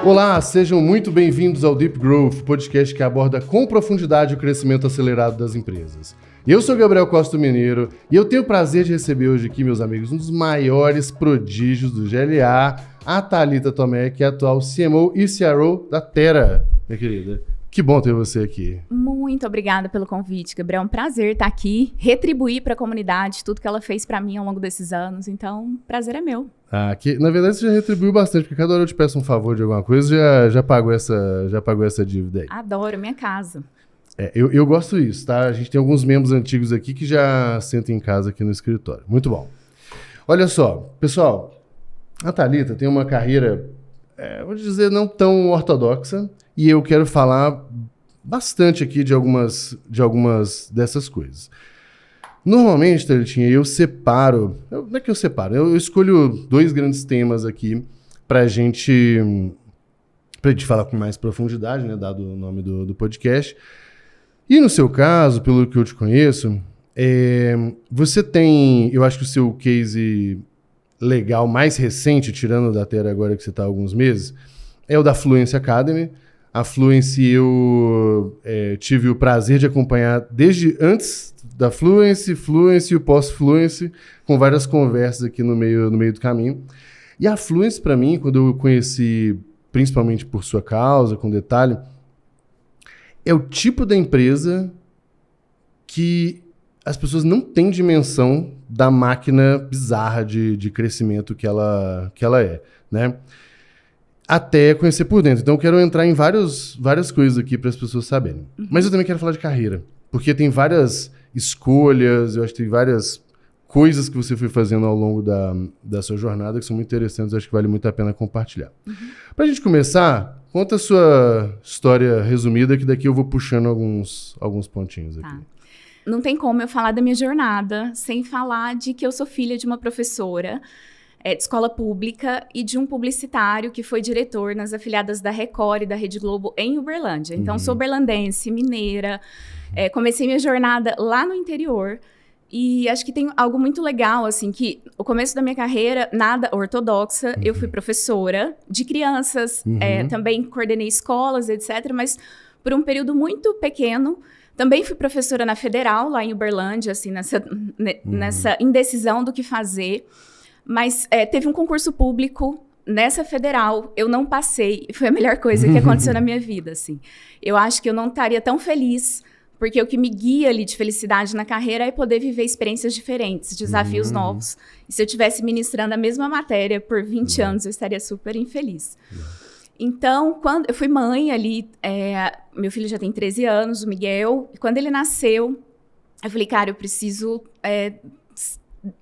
Olá, sejam muito bem-vindos ao Deep Growth, podcast que aborda com profundidade o crescimento acelerado das empresas. Eu sou Gabriel Costa Mineiro e eu tenho o prazer de receber hoje aqui, meus amigos, um dos maiores prodígios do GLA, a Thalita Tomé, que é a atual CMO e CRO da Terra, minha querida. Que bom ter você aqui. Muito obrigada pelo convite, Gabriel. É um prazer estar aqui, retribuir para a comunidade tudo que ela fez para mim ao longo desses anos. Então, prazer é meu. Na verdade, você já retribuiu bastante, porque cada hora eu te peço um favor de alguma coisa, já pagou essa dívida aí. Adoro, minha casa. Eu gosto disso, tá? A gente tem alguns membros antigos aqui que já sentam em casa aqui no escritório. Muito bom. Olha só, pessoal, a Thalita tem uma carreira, vou dizer, não tão ortodoxa, e eu quero falar bastante aqui de algumas dessas coisas. Normalmente, Thalitinha, eu escolho dois grandes temas aqui pra gente falar com mais profundidade, né, dado o nome do podcast. E no seu caso, pelo que eu te conheço, você tem, eu acho que o seu case legal mais recente, tirando da Terra agora que você está há alguns meses, é o da Fluency Academy. A Fluency eu tive o prazer de acompanhar desde antes da Fluency e o pós-Fluency, com várias conversas aqui no meio do caminho. E a Fluency, para mim, quando eu conheci, principalmente por sua causa, com detalhe, é o tipo da empresa que as pessoas não têm dimensão da máquina bizarra de crescimento que ela é, né? Até conhecer por dentro. Então eu quero entrar em várias coisas aqui para as pessoas saberem. Uhum. Mas eu também quero falar de carreira, porque tem várias escolhas, eu acho que tem várias coisas que você foi fazendo ao longo da sua jornada que são muito interessantes, eu acho que vale muito a pena compartilhar. Uhum. Para a gente começar, conta a sua história resumida, que daqui eu vou puxando alguns pontinhos aqui. Tá. Não tem como eu falar da minha jornada sem falar de que eu sou filha de uma professora de escola pública e de um publicitário que foi diretor nas afiliadas da Record e da Rede Globo em Uberlândia. Então, sou uberlandense, mineira, comecei minha jornada lá no interior e acho que tem algo muito legal, assim, que o começo da minha carreira, nada ortodoxa, eu fui professora de crianças, também coordenei escolas, etc., mas por um período muito pequeno. Também fui professora na Federal, lá em Uberlândia, assim, nessa indecisão do que fazer. Mas teve um concurso público nessa Federal, eu não passei, foi a melhor coisa que aconteceu na minha vida, assim. Eu acho que eu não estaria tão feliz, porque o que me guia ali de felicidade na carreira é poder viver experiências diferentes, desafios novos. E se eu estivesse ministrando a mesma matéria por 20 anos, eu estaria super infeliz. Então, quando eu fui mãe ali, meu filho já tem 13 anos, o Miguel, e quando ele nasceu, eu falei, cara, eu preciso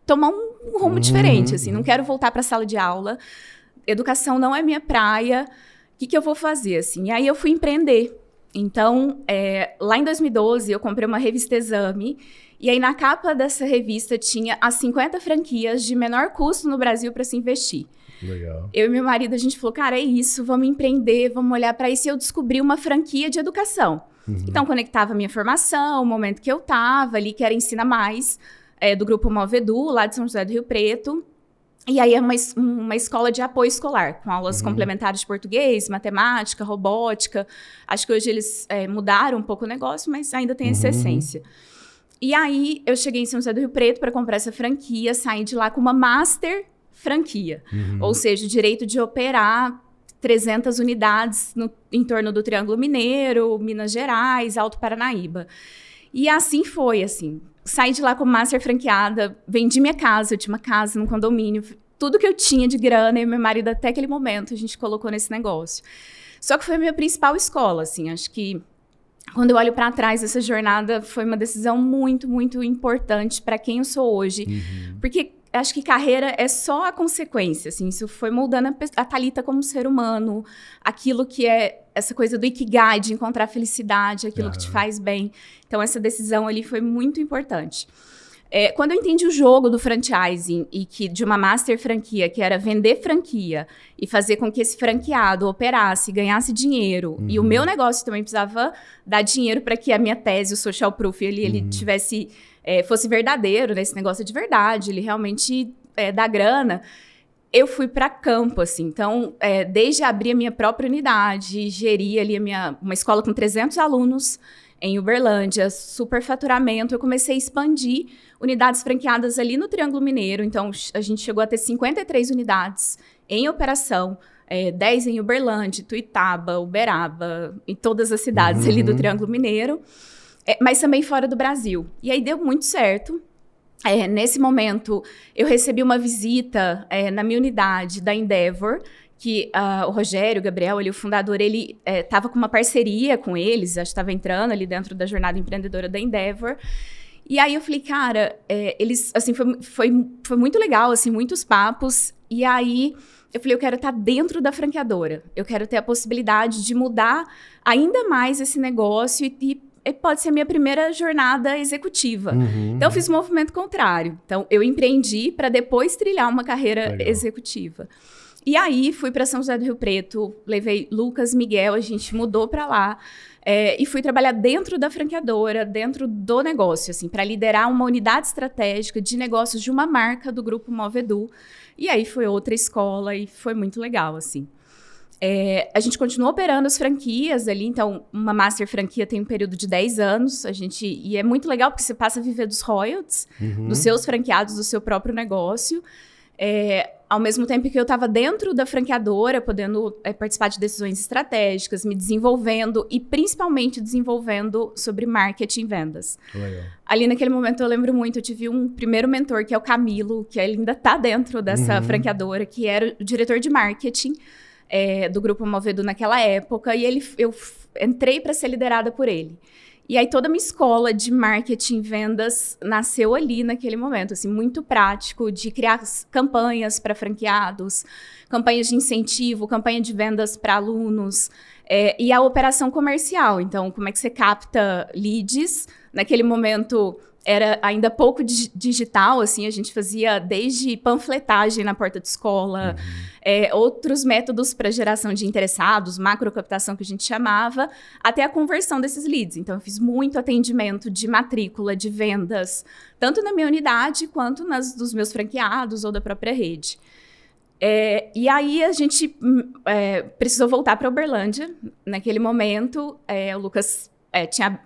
tomar um rumo diferente, assim, não quero voltar para a sala de aula, educação não é minha praia, o que eu vou fazer, assim? E aí eu fui empreender. Então, lá em 2012, eu comprei uma revista Exame, e aí na capa dessa revista tinha as 50 franquias de menor custo no Brasil para se investir. Legal. Eu e meu marido, a gente falou, cara, é isso, vamos empreender, vamos olhar para isso, e eu descobri uma franquia de educação. Então, conectava a minha formação, o momento que eu estava ali, que era Ensina Mais, do Grupo Movedu, lá de São José do Rio Preto. E aí é uma escola de apoio escolar, com aulas complementares de português, matemática, robótica. Acho que hoje eles mudaram um pouco o negócio, mas ainda tem essa essência. E aí eu cheguei em São José do Rio Preto para comprar essa franquia, saí de lá com uma master franquia. Ou seja, o direito de operar 300 unidades em torno do Triângulo Mineiro, Minas Gerais, Alto Paranaíba. E assim foi, assim. Saí de lá como master franqueada, vendi minha casa, eu tinha uma casa num condomínio, tudo que eu tinha de grana, e meu marido até aquele momento a gente colocou nesse negócio. Só que foi a minha principal escola, assim, acho que quando eu olho para trás, essa jornada foi uma decisão muito, muito importante para quem eu sou hoje, porque acho que carreira é só a consequência, assim, isso foi moldando a Thalita como ser humano, aquilo que é essa coisa do Ikigai, de encontrar felicidade, aquilo que te faz bem. Então, essa decisão ali foi muito importante. Quando eu entendi o jogo do franchising e que de uma master franquia, que era vender franquia e fazer com que esse franqueado operasse, ganhasse dinheiro, e o meu negócio também precisava dar dinheiro para que a minha tese, o social proof, ele fosse verdadeiro, né? Esse negócio é de verdade, ele realmente dá grana. eu fui para campo, assim. Então, desde abrir a minha própria unidade, gerir ali uma escola com 300 alunos em Uberlândia, superfaturamento, eu comecei a expandir unidades franqueadas ali no Triângulo Mineiro. Então, a gente chegou a ter 53 unidades em operação, 10 em Uberlândia, Tuitaba, Uberaba, em todas as cidades ali do Triângulo Mineiro, mas também fora do Brasil. E aí deu muito certo. Nesse momento, eu recebi uma visita na minha unidade da Endeavor, que o Rogério, o Gabriel, o fundador, ele estava com uma parceria com eles, acho que estava entrando ali dentro da jornada empreendedora da Endeavor. E aí eu falei, cara, eles, assim, foi muito legal, assim, muitos papos. E aí eu falei, eu quero estar dentro da franqueadora, eu quero ter a possibilidade de mudar ainda mais esse negócio e pode ser a minha primeira jornada executiva. Então, eu fiz um movimento contrário. Então, eu empreendi para depois trilhar uma carreira executiva. E aí, fui para São José do Rio Preto, levei Lucas, Miguel, a gente mudou para lá e fui trabalhar dentro da franqueadora, dentro do negócio, assim, para liderar uma unidade estratégica de negócios de uma marca do Grupo Movedu. E aí, foi outra escola e foi muito legal, assim. A gente continua operando as franquias ali, então uma master franquia tem um período de 10 anos, e é muito legal porque você passa a viver dos royalties, dos seus franqueados, do seu próprio negócio, ao mesmo tempo que eu estava dentro da franqueadora, podendo participar de decisões estratégicas, me desenvolvendo e principalmente desenvolvendo sobre marketing e vendas. Legal. Ali naquele momento eu lembro muito, eu tive um primeiro mentor que é o Camilo, que ele ainda está dentro dessa franqueadora, que era o diretor de marketing, do Grupo Movedu naquela época, e eu entrei para ser liderada por ele. E aí toda a minha escola de marketing e vendas nasceu ali naquele momento, assim, muito prático, de criar campanhas para franqueados, campanhas de incentivo, campanha de vendas para alunos, e a operação comercial. Então, como é que você capta leads? Naquele momento era ainda pouco digital, assim, a gente fazia desde panfletagem na porta de escola, outros métodos para geração de interessados, macrocaptação que a gente chamava, até a conversão desses leads. Então, eu fiz muito atendimento de matrícula, de vendas, tanto na minha unidade quanto nas dos meus franqueados ou da própria rede. E aí, a gente precisou voltar para Uberlândia. Naquele momento, o Lucas tinha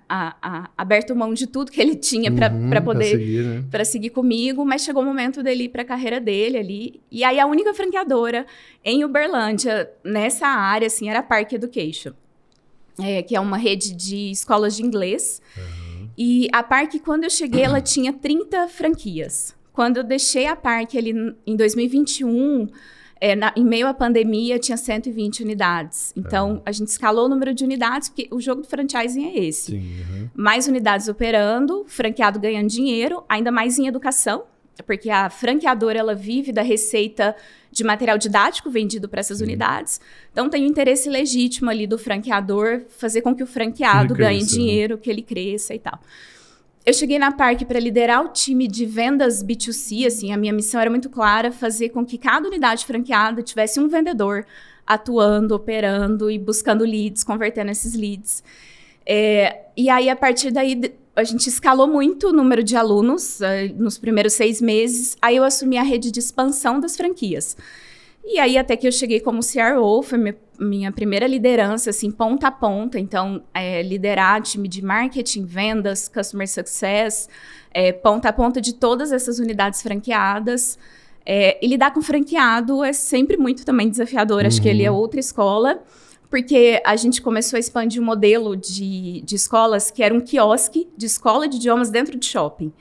aberto mão de tudo que ele tinha para poder para seguir comigo, mas chegou o momento dele ir para a carreira dele ali. E aí a única franqueadora em Uberlândia nessa área assim era a Park Education, que é uma rede de escolas de inglês. E a Park, quando eu cheguei, ela tinha 30 franquias. Quando eu deixei a Park ali em 2021, em meio à pandemia, tinha 120 unidades. Então, a gente escalou o número de unidades, porque o jogo do franchising é esse. Sim, mais unidades operando, franqueado ganhando dinheiro, ainda mais em educação, porque a franqueadora ela vive da receita de material didático vendido para essas unidades. Então, tem um interesse legítimo ali do franqueador fazer com que o franqueado ganhe dinheiro, que ele cresça e tal. Eu cheguei na Park para liderar o time de vendas B2C, assim, a minha missão era muito clara, fazer com que cada unidade franqueada tivesse um vendedor atuando, operando e buscando leads, convertendo esses leads. E aí, a partir daí, a gente escalou muito o número de alunos nos primeiros 6 meses, aí eu assumi a rede de expansão das franquias. E aí, até que eu cheguei como CRO, foi minha primeira liderança, assim, ponta a ponta. Então, liderar time de marketing, vendas, customer success, ponta a ponta de todas essas unidades franqueadas. E lidar com franqueado é sempre muito também desafiador. Acho que ele é outra escola, porque a gente começou a expandir um modelo de escolas que era um quiosque de escola de idiomas dentro de shopping.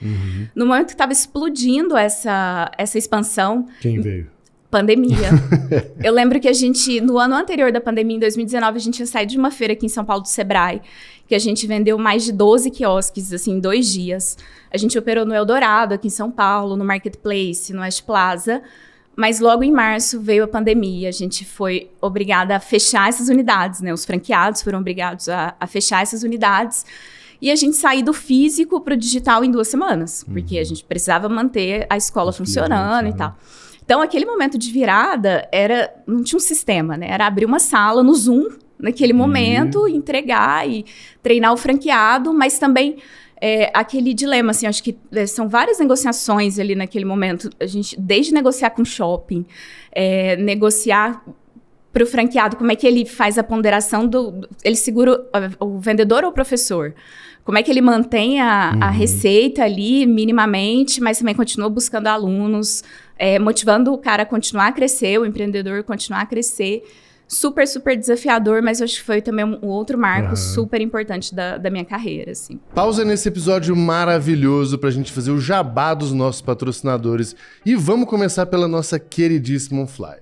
No momento que estava explodindo essa expansão... Quem veio? Pandemia. Eu lembro que no ano anterior da pandemia, em 2019, a gente tinha saído de uma feira aqui em São Paulo do Sebrae, que a gente vendeu mais de 12 quiosques, assim, em 2 dias. A gente operou no Eldorado, aqui em São Paulo, no Marketplace, no West Plaza, mas logo em março veio a pandemia, a gente foi obrigada a fechar essas unidades, né? Os franqueados foram obrigados a fechar essas unidades, e a gente saiu do físico para o digital em 2 semanas, porque a gente precisava manter a escola funcionando e tal. Então, aquele momento de virada, não tinha um sistema, né? Era abrir uma sala no Zoom, naquele momento, entregar e treinar o franqueado, mas também aquele dilema, assim, acho que são várias negociações ali naquele momento. A gente, desde negociar com shopping, negociar para o franqueado, como é que ele faz a ponderação ele segura o vendedor ou o professor? Como é que ele mantém a receita ali minimamente, mas também continua buscando alunos, motivando o cara a continuar a crescer, o empreendedor a continuar a crescer. Super, super desafiador, mas eu acho que foi também um outro marco super importante da minha carreira, assim. Pausa nesse episódio maravilhoso pra gente fazer o jabá dos nossos patrocinadores e vamos começar pela nossa queridíssima OnFly.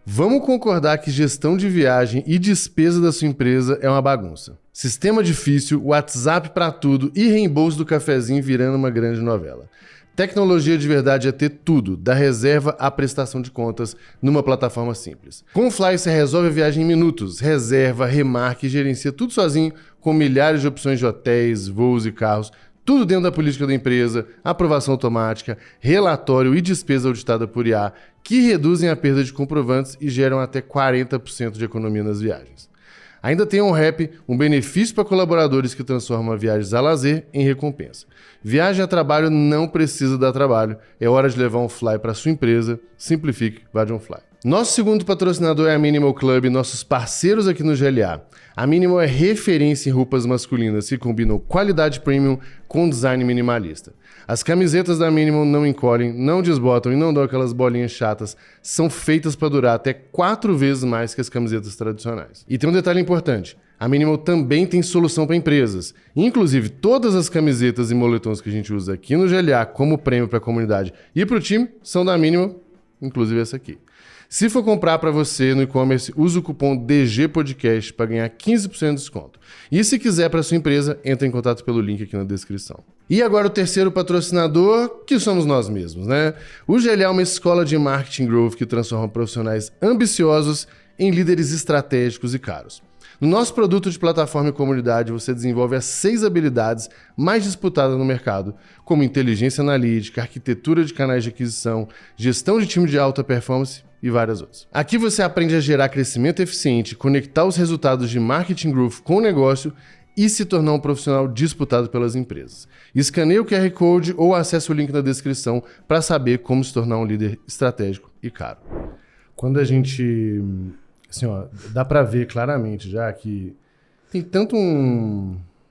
Vamos concordar que gestão de viagem e despesa da sua empresa é uma bagunça. Sistema difícil, WhatsApp pra tudo e reembolso do cafezinho virando uma grande novela. Tecnologia de verdade é ter tudo, da reserva à prestação de contas, numa plataforma simples. Com o Fly você resolve a viagem em minutos, reserva, remarca e gerencia tudo sozinho, com milhares de opções de hotéis, voos e carros, tudo dentro da política da empresa, aprovação automática, relatório e despesa auditada por IA, que reduzem a perda de comprovantes e geram até 40% de economia nas viagens. Ainda tem um OnRap, um benefício para colaboradores que transformam viagens a lazer em recompensa. Viagem a trabalho não precisa dar trabalho. É hora de levar um Fly para sua empresa. Simplifique, vá de OnFly. Nosso segundo patrocinador é a Minimal Club, nossos parceiros aqui no GLA. A Minimal é referência em roupas masculinas que combinam qualidade premium com design minimalista. As camisetas da Minimal não encolhem, não desbotam e não dão aquelas bolinhas chatas. São feitas para durar até 4 vezes mais que as camisetas tradicionais. E tem um detalhe importante. A Minimal também tem solução para empresas. Inclusive, todas as camisetas e moletons que a gente usa aqui no GLA como prêmio para a comunidade e para o time são da Minimal, inclusive essa aqui. Se for comprar para você no e-commerce, use o cupom DGPodcast para ganhar 15% de desconto. E se quiser para sua empresa, entre em contato pelo link aqui na descrição. E agora o terceiro patrocinador, que somos nós mesmos, né? O GLA é uma escola de marketing growth que transforma profissionais ambiciosos em líderes estratégicos e caros. No nosso produto de plataforma e comunidade, você desenvolve as 6 habilidades mais disputadas no mercado, como inteligência analítica, arquitetura de canais de aquisição, gestão de time de alta performance e várias outras. Aqui você aprende a gerar crescimento eficiente, conectar os resultados de marketing growth com o negócio e se tornar um profissional disputado pelas empresas. Escaneie o QR Code ou acesse o link na descrição para saber como se tornar um líder estratégico e caro. Quando a gente... Assim, ó, dá para ver claramente já que tem tanto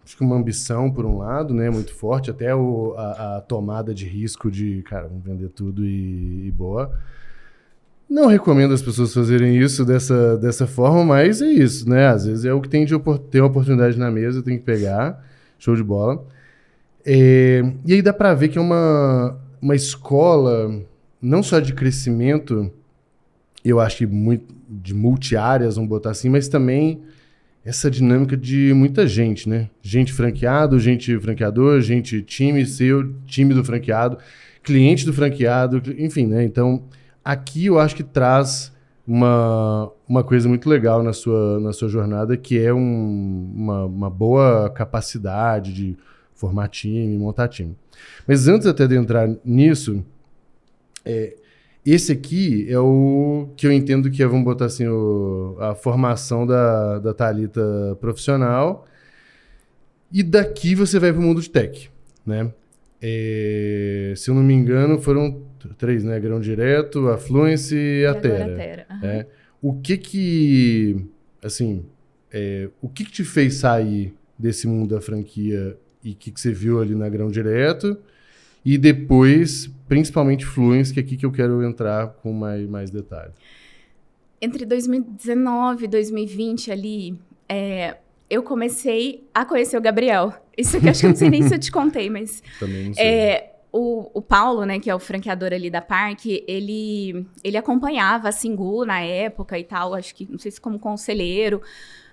acho que uma ambição por um lado, né, muito forte, até a tomada de risco de, cara, vamos vender tudo e boa. Não recomendo as pessoas fazerem isso dessa forma, mas é isso, né? Às vezes é o que tem de ter uma oportunidade na mesa, tem que pegar, show de bola. E aí dá para ver que é uma escola não só de crescimento, eu acho que de multi-áreas, vamos botar assim, mas também essa dinâmica de muita gente, né? Gente franqueado, gente franqueador, gente time seu, time do franqueado, cliente do franqueado, enfim, né? Então, aqui eu acho que traz uma coisa muito legal na sua jornada, que é uma boa capacidade de formar time, montar time. Mas antes até de entrar nisso, esse aqui é o que eu entendo que é, vamos botar assim, a formação da Thalita profissional. E daqui você vai para o mundo de tech, né? Se eu não me engano, foram 3, né? Grão Direto, a Fluence e a Terra. Uhum. O que te fez sair desse mundo da franquia e o que você viu ali na Grão Direto? E depois, principalmente Fluence, que é aqui que eu quero entrar com mais detalhe. Entre 2019 e 2020 ali, eu comecei a conhecer o Gabriel. Isso aqui acho que eu não sei nem se eu te contei, mas... Também não sei. O Paulo, né, que é o franqueador ali da Parque, ele acompanhava a Singu na época e tal, acho que, não sei se como conselheiro,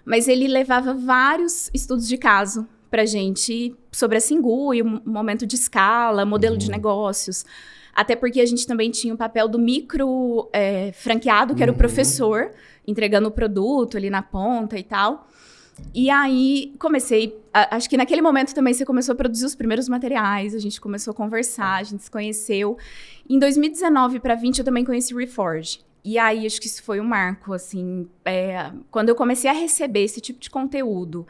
mas ele levava vários estudos de caso pra gente sobre a Singu e o momento de escala, modelo de negócios. Até porque a gente também tinha o papel do micro franqueado, que era o professor, entregando o produto ali na ponta e tal. E aí comecei, acho que naquele momento também você começou a produzir os primeiros materiais, a gente começou a conversar, a gente se conheceu. Em 2019 para 20 eu também conheci o Reforge. E aí, acho que isso foi um marco, assim, quando eu comecei a receber esse tipo de conteúdo,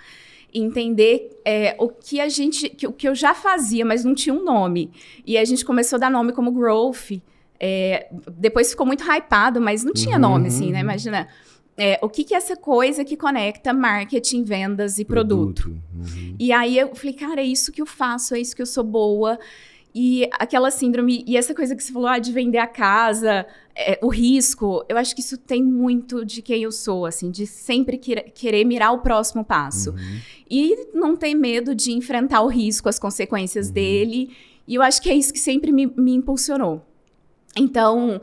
entender o que eu já fazia, mas não tinha um nome. E a gente começou a dar nome como Growth. Depois ficou muito hypado, mas não tinha nome, assim, né? Imagina, o que é essa coisa que conecta marketing, vendas e produto? E aí eu falei, cara, é isso que eu faço, é isso que eu sou boa. E aquela síndrome, e essa coisa que você falou, de vender a casa, o risco, eu acho que isso tem muito de quem eu sou, assim, de sempre querer mirar o próximo passo. E não ter medo de enfrentar o risco, as consequências dele. E eu acho que é isso que sempre me impulsionou. Então,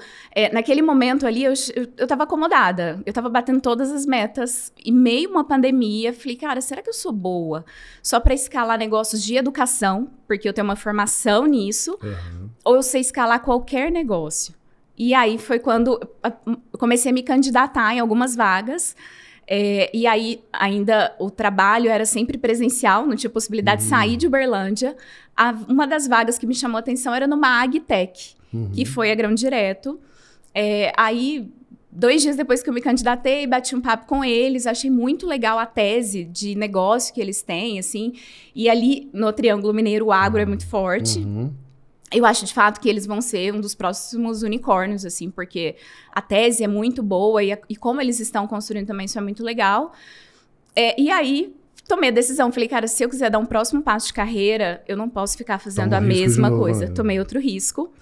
naquele momento ali, eu tava acomodada. Eu tava batendo todas as metas. E meio uma pandemia, falei, cara, será que eu sou boa só para escalar negócios de educação? Porque eu tenho uma formação nisso. Ou eu sei escalar qualquer negócio? E aí foi quando eu comecei a me candidatar em algumas vagas. E aí, ainda, o trabalho era sempre presencial, não tinha possibilidade de sair de Uberlândia. Uma das vagas que me chamou a atenção era numa AgTech, que foi a Grão Direto. Aí, 2 dias depois que eu me candidatei, bati um papo com eles, achei muito legal a tese de negócio que eles têm, assim. E ali, no Triângulo Mineiro, o agro é muito forte. Eu acho, de fato, que eles vão ser um dos próximos unicórnios, assim, porque a tese é muito boa e como eles estão construindo também, isso é muito legal. E aí, tomei a decisão. Falei, cara, se eu quiser dar um próximo passo de carreira, eu não posso ficar fazendo a mesma coisa. Tomei outro risco.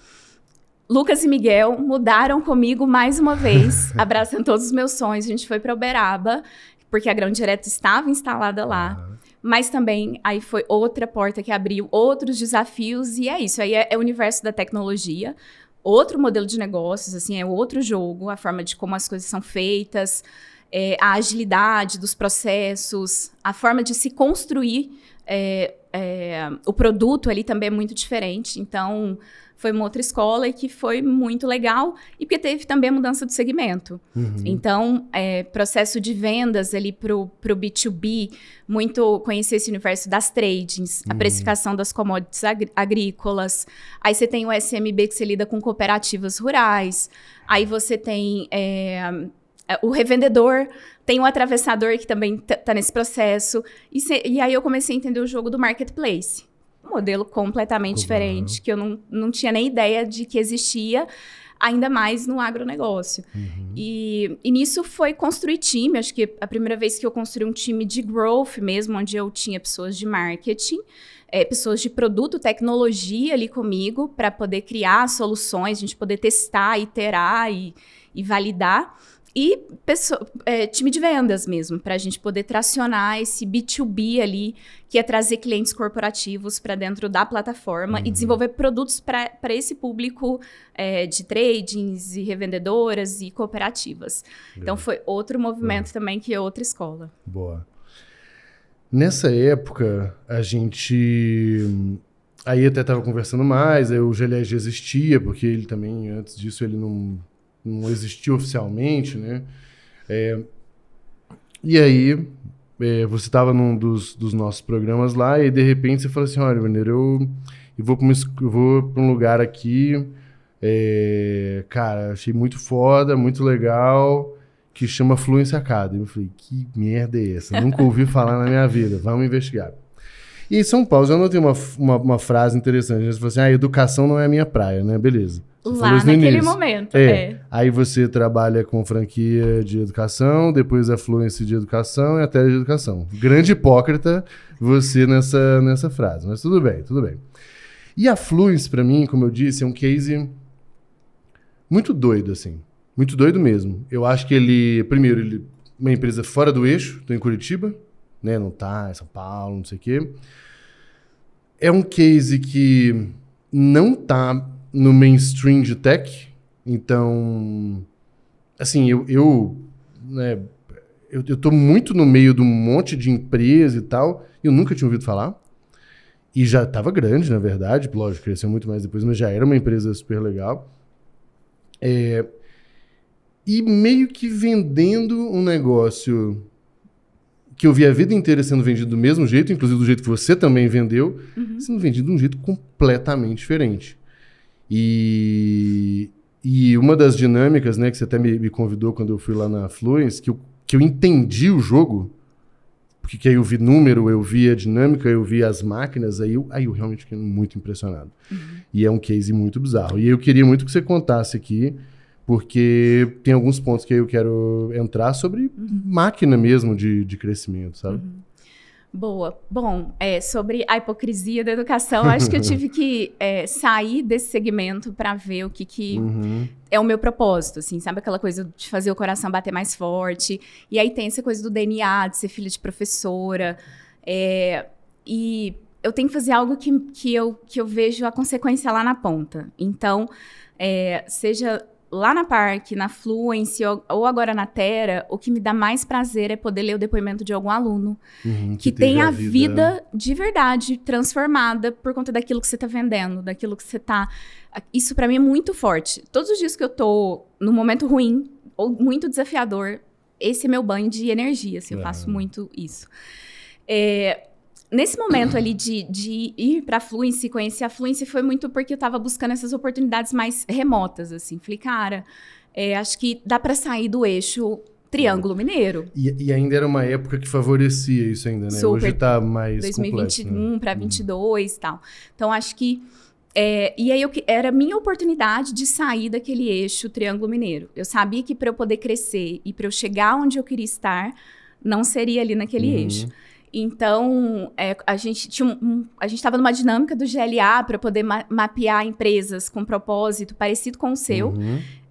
Lucas e Miguel mudaram comigo mais uma vez, abraçando todos os meus sonhos. A gente foi para Uberaba, porque a Grão Direto estava instalada lá. Mas também, aí foi outra porta que abriu, outros desafios, e é isso. Aí é o universo da tecnologia, outro modelo de negócios, assim, é outro jogo, a forma de como as coisas são feitas, a agilidade dos processos, a forma de se construir o produto ali também é muito diferente. Então, foi uma outra escola e que foi muito legal, e porque teve também a mudança do segmento. Então, processo de vendas ali pro B2B, muito conhecer esse universo das tradings, a precificação das commodities agrícolas. Aí você tem o SMB, que você lida com cooperativas rurais. Aí você tem o revendedor, tem o atravessador que também tá nesse processo. E aí eu comecei a entender o jogo do marketplace. Um modelo completamente diferente, que eu não tinha nem ideia de que existia, ainda mais no agronegócio. E nisso foi construir time. Acho que a primeira vez que eu construí um time de growth mesmo, onde eu tinha pessoas de marketing, pessoas de produto, tecnologia ali comigo, para poder criar soluções, a gente poder testar, iterar e validar. E time de vendas mesmo, para a gente poder tracionar esse B2B ali, que é trazer clientes corporativos para dentro da plataforma e desenvolver produtos para esse público de tradings e revendedoras e cooperativas. Então, foi outro movimento também, que é outra escola. Boa. Nessa época, a gente... Aí até estava conversando mais, aí o GLS existia, porque ele também, antes disso, ele não existiu oficialmente, né? E aí, você estava num dos nossos programas lá, e de repente você falou assim, olha, Mineiro, eu vou para um lugar aqui, cara, achei muito foda, muito legal, que chama Fluency Academy. Eu falei, que merda é essa? Nunca ouvi falar na minha vida, vamos investigar. E em São Paulo, já notei uma frase interessante, você falou assim, educação não é a minha praia, né? Beleza. Você lá naquele momento. Aí você trabalha com franquia de educação, depois a Fluency de educação e a tele de educação. Grande hipócrita você nessa frase, mas tudo bem, tudo bem. E a Fluency, para mim, como eu disse, é um case muito doido, assim. Muito doido mesmo. Eu acho que ele é uma empresa fora do eixo, tô em Curitiba, né? Não tá em São Paulo, não sei o quê. É um case que não tá no mainstream de tech. Então, assim, eu tô muito no meio de um monte de empresa e tal, e eu nunca tinha ouvido falar. E já estava grande, na verdade, lógico, cresceu muito mais depois, mas já era uma empresa super legal. E meio que vendendo um negócio que eu vi a vida inteira sendo vendido do mesmo jeito, inclusive do jeito que você também vendeu, sendo vendido de um jeito completamente diferente. E E uma das dinâmicas, né, que você até me convidou quando eu fui lá na Fluence, que eu entendi o jogo, porque aí eu vi número, eu vi a dinâmica, eu vi as máquinas, aí eu realmente fiquei muito impressionado. E é um case muito bizarro. E eu queria muito que você contasse aqui, porque tem alguns pontos que eu quero entrar sobre máquina mesmo de crescimento, sabe? Boa. Bom, sobre a hipocrisia da educação, acho que eu tive que sair desse segmento para ver o que é o meu propósito, assim, sabe aquela coisa de fazer o coração bater mais forte? E aí tem essa coisa do DNA, de ser filha de professora. E eu tenho que fazer algo que eu vejo a consequência lá na ponta. Então, seja lá na Parque, na Fluence ou agora na Terra, o que me dá mais prazer é poder ler o depoimento de algum aluno que tem a vida de verdade transformada por conta daquilo que você está vendendo, daquilo que você está... Isso para mim é muito forte. Todos os dias que eu tô num momento ruim ou muito desafiador, esse é meu banho de energia, assim, eu faço muito isso. Nesse momento ali de ir para a Fluence, conhecer a Fluence, foi muito porque eu estava buscando essas oportunidades mais remotas, assim. Falei, cara, acho que dá para sair do eixo Triângulo Mineiro. E ainda era uma época que favorecia isso ainda, né? Super. Hoje tá mais 2021 complexo, né? para 22 e tal. Então, acho que... e aí, era a minha oportunidade de sair daquele eixo Triângulo Mineiro. Eu sabia que para eu poder crescer e para eu chegar onde eu queria estar, não seria ali naquele eixo. Então, a gente estava numa dinâmica do GLA para poder mapear empresas com propósito parecido com o seu.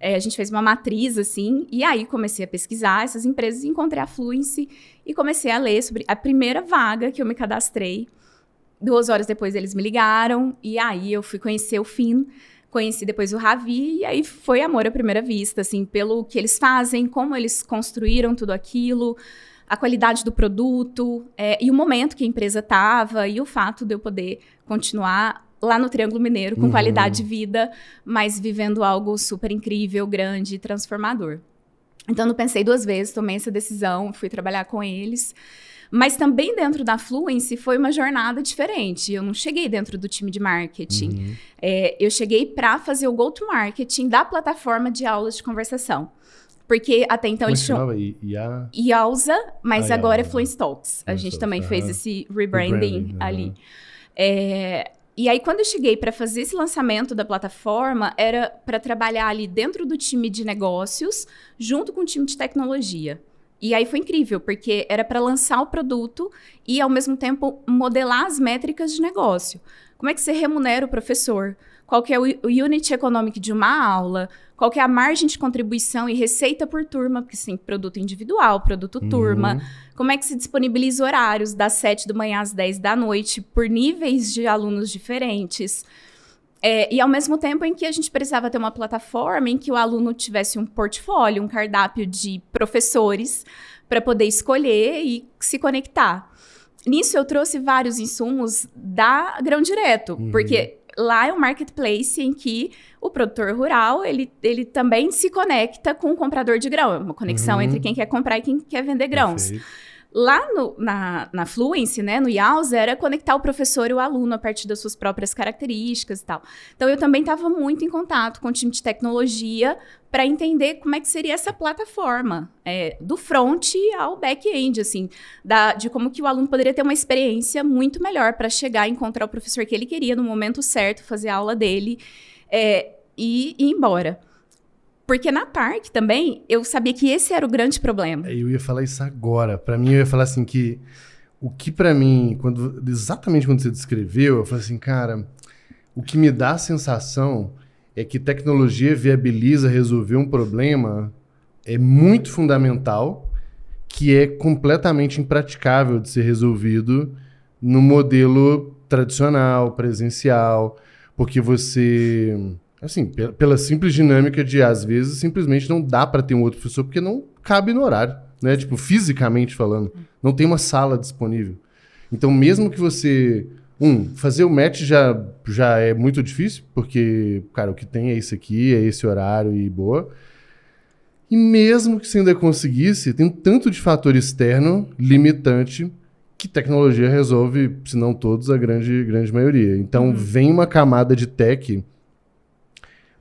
A gente fez uma matriz, assim, e aí comecei a pesquisar essas empresas, encontrei a Fluence e comecei a ler sobre a primeira vaga que eu me cadastrei. 2 horas depois eles me ligaram, e aí eu fui conhecer o Finn, conheci depois o Ravi, e aí foi amor à primeira vista, assim, pelo que eles fazem, como eles construíram tudo aquilo, a qualidade do produto, e o momento que a empresa estava, e o fato de eu poder continuar lá no Triângulo Mineiro com qualidade de vida, mas vivendo algo super incrível, grande e transformador. Então, não pensei 2 vezes, tomei essa decisão, fui trabalhar com eles. Mas também dentro da Fluence foi uma jornada diferente. Eu não cheguei dentro do time de marketing. Eu cheguei para fazer o go-to-marketing da plataforma de aulas de conversação. Porque até então eles tinham IALSA, mas agora é Fluence Talks. A gente também fez esse rebranding ali. E aí, quando eu cheguei para fazer esse lançamento da plataforma, era para trabalhar ali dentro do time de negócios, junto com o time de tecnologia. E aí foi incrível, porque era para lançar o produto e, ao mesmo tempo, modelar as métricas de negócio. Como é que você remunera o professor? Qual que é o unit economic de uma aula? Qual que é a margem de contribuição e receita por turma? Porque tem produto individual, produto turma. Como é que se disponibiliza horários das 7 da manhã às 10 da noite por níveis de alunos diferentes? E ao mesmo tempo em que a gente precisava ter uma plataforma em que o aluno tivesse um portfólio, um cardápio de professores para poder escolher e se conectar. Nisso eu trouxe vários insumos da Grão Direto, porque lá é um marketplace em que o produtor rural, ele também se conecta com o comprador de grão. É uma conexão entre quem quer comprar e quem quer vender grãos. Perfeito. Lá na Fluence, né, no IALSA, era conectar o professor e o aluno a partir das suas próprias características e tal. Então, eu também estava muito em contato com o time de tecnologia para entender como é que seria essa plataforma, do front ao back-end, assim, de como que o aluno poderia ter uma experiência muito melhor para chegar e encontrar o professor que ele queria no momento certo, fazer a aula dele e ir embora. Porque na Parque também, eu sabia que esse era o grande problema. Eu ia falar isso agora. Para mim, eu ia falar assim que... O que para mim, exatamente quando você descreveu, eu falei assim, cara, o que me dá a sensação é que tecnologia viabiliza resolver um problema muito fundamental, que é completamente impraticável de ser resolvido no modelo tradicional, presencial, porque você... Assim, pela simples dinâmica de, às vezes, simplesmente não dá para ter um outro professor porque não cabe no horário, né? Tipo, fisicamente falando. Não tem uma sala disponível. Então, mesmo que você... fazer o match já é muito difícil, porque, cara, o que tem é isso aqui, é esse horário e boa. E mesmo que você ainda conseguisse, tem um tanto de fator externo limitante que tecnologia resolve, se não todos, a grande maioria. Então, vem uma camada de tech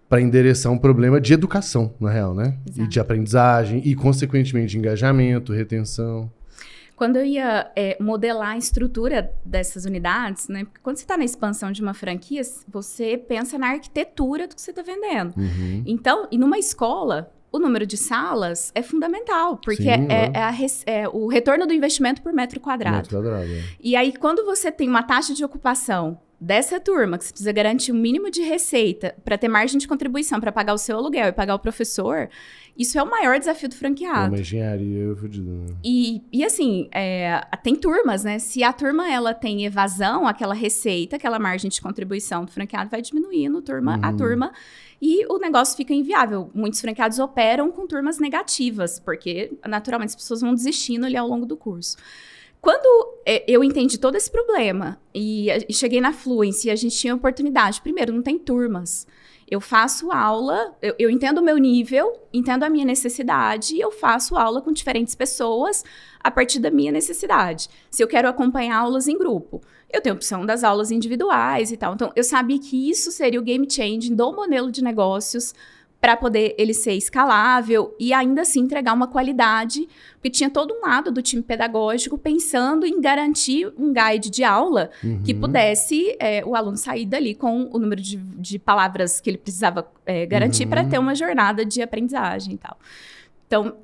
para endereçar um problema de educação, na real, né? Exato. E de aprendizagem, e consequentemente de engajamento, retenção. Quando eu ia modelar a estrutura dessas unidades, né? Porque quando você está na expansão de uma franquia, você pensa na arquitetura do que você está vendendo. Uhum. Então, e numa escola, o número de salas é fundamental, porque Sim, é o retorno do investimento por metro quadrado. Metro quadrado, é. E aí, quando você tem uma taxa de ocupação dessa turma, que você precisa garantir um mínimo de receita para ter margem de contribuição, para pagar o seu aluguel e pagar o professor, isso é o maior desafio do É franqueado. uma engenharia fodida, né? E assim, tem turmas, né? Se a turma ela tem evasão, aquela receita, aquela margem de contribuição do franqueado vai diminuindo a turma e o negócio fica inviável. Muitos franqueados operam com turmas negativas, porque naturalmente as pessoas vão desistindo ali ao longo do curso. Quando eu entendi todo esse problema e cheguei na Fluency, a gente tinha oportunidade. Primeiro, não tem turmas. Eu faço aula, eu entendo o meu nível, entendo a minha necessidade e eu faço aula com diferentes pessoas a partir da minha necessidade. Se eu quero acompanhar aulas em grupo, eu tenho a opção das aulas individuais e tal. Então, eu sabia que isso seria o game changing do modelo de negócios para poder ele ser escalável e ainda assim entregar uma qualidade, porque tinha todo um lado do time pedagógico pensando em garantir um guide de aula que pudesse o aluno sair dali com o número de palavras que ele precisava garantir para ter uma jornada de aprendizagem e tal. Então,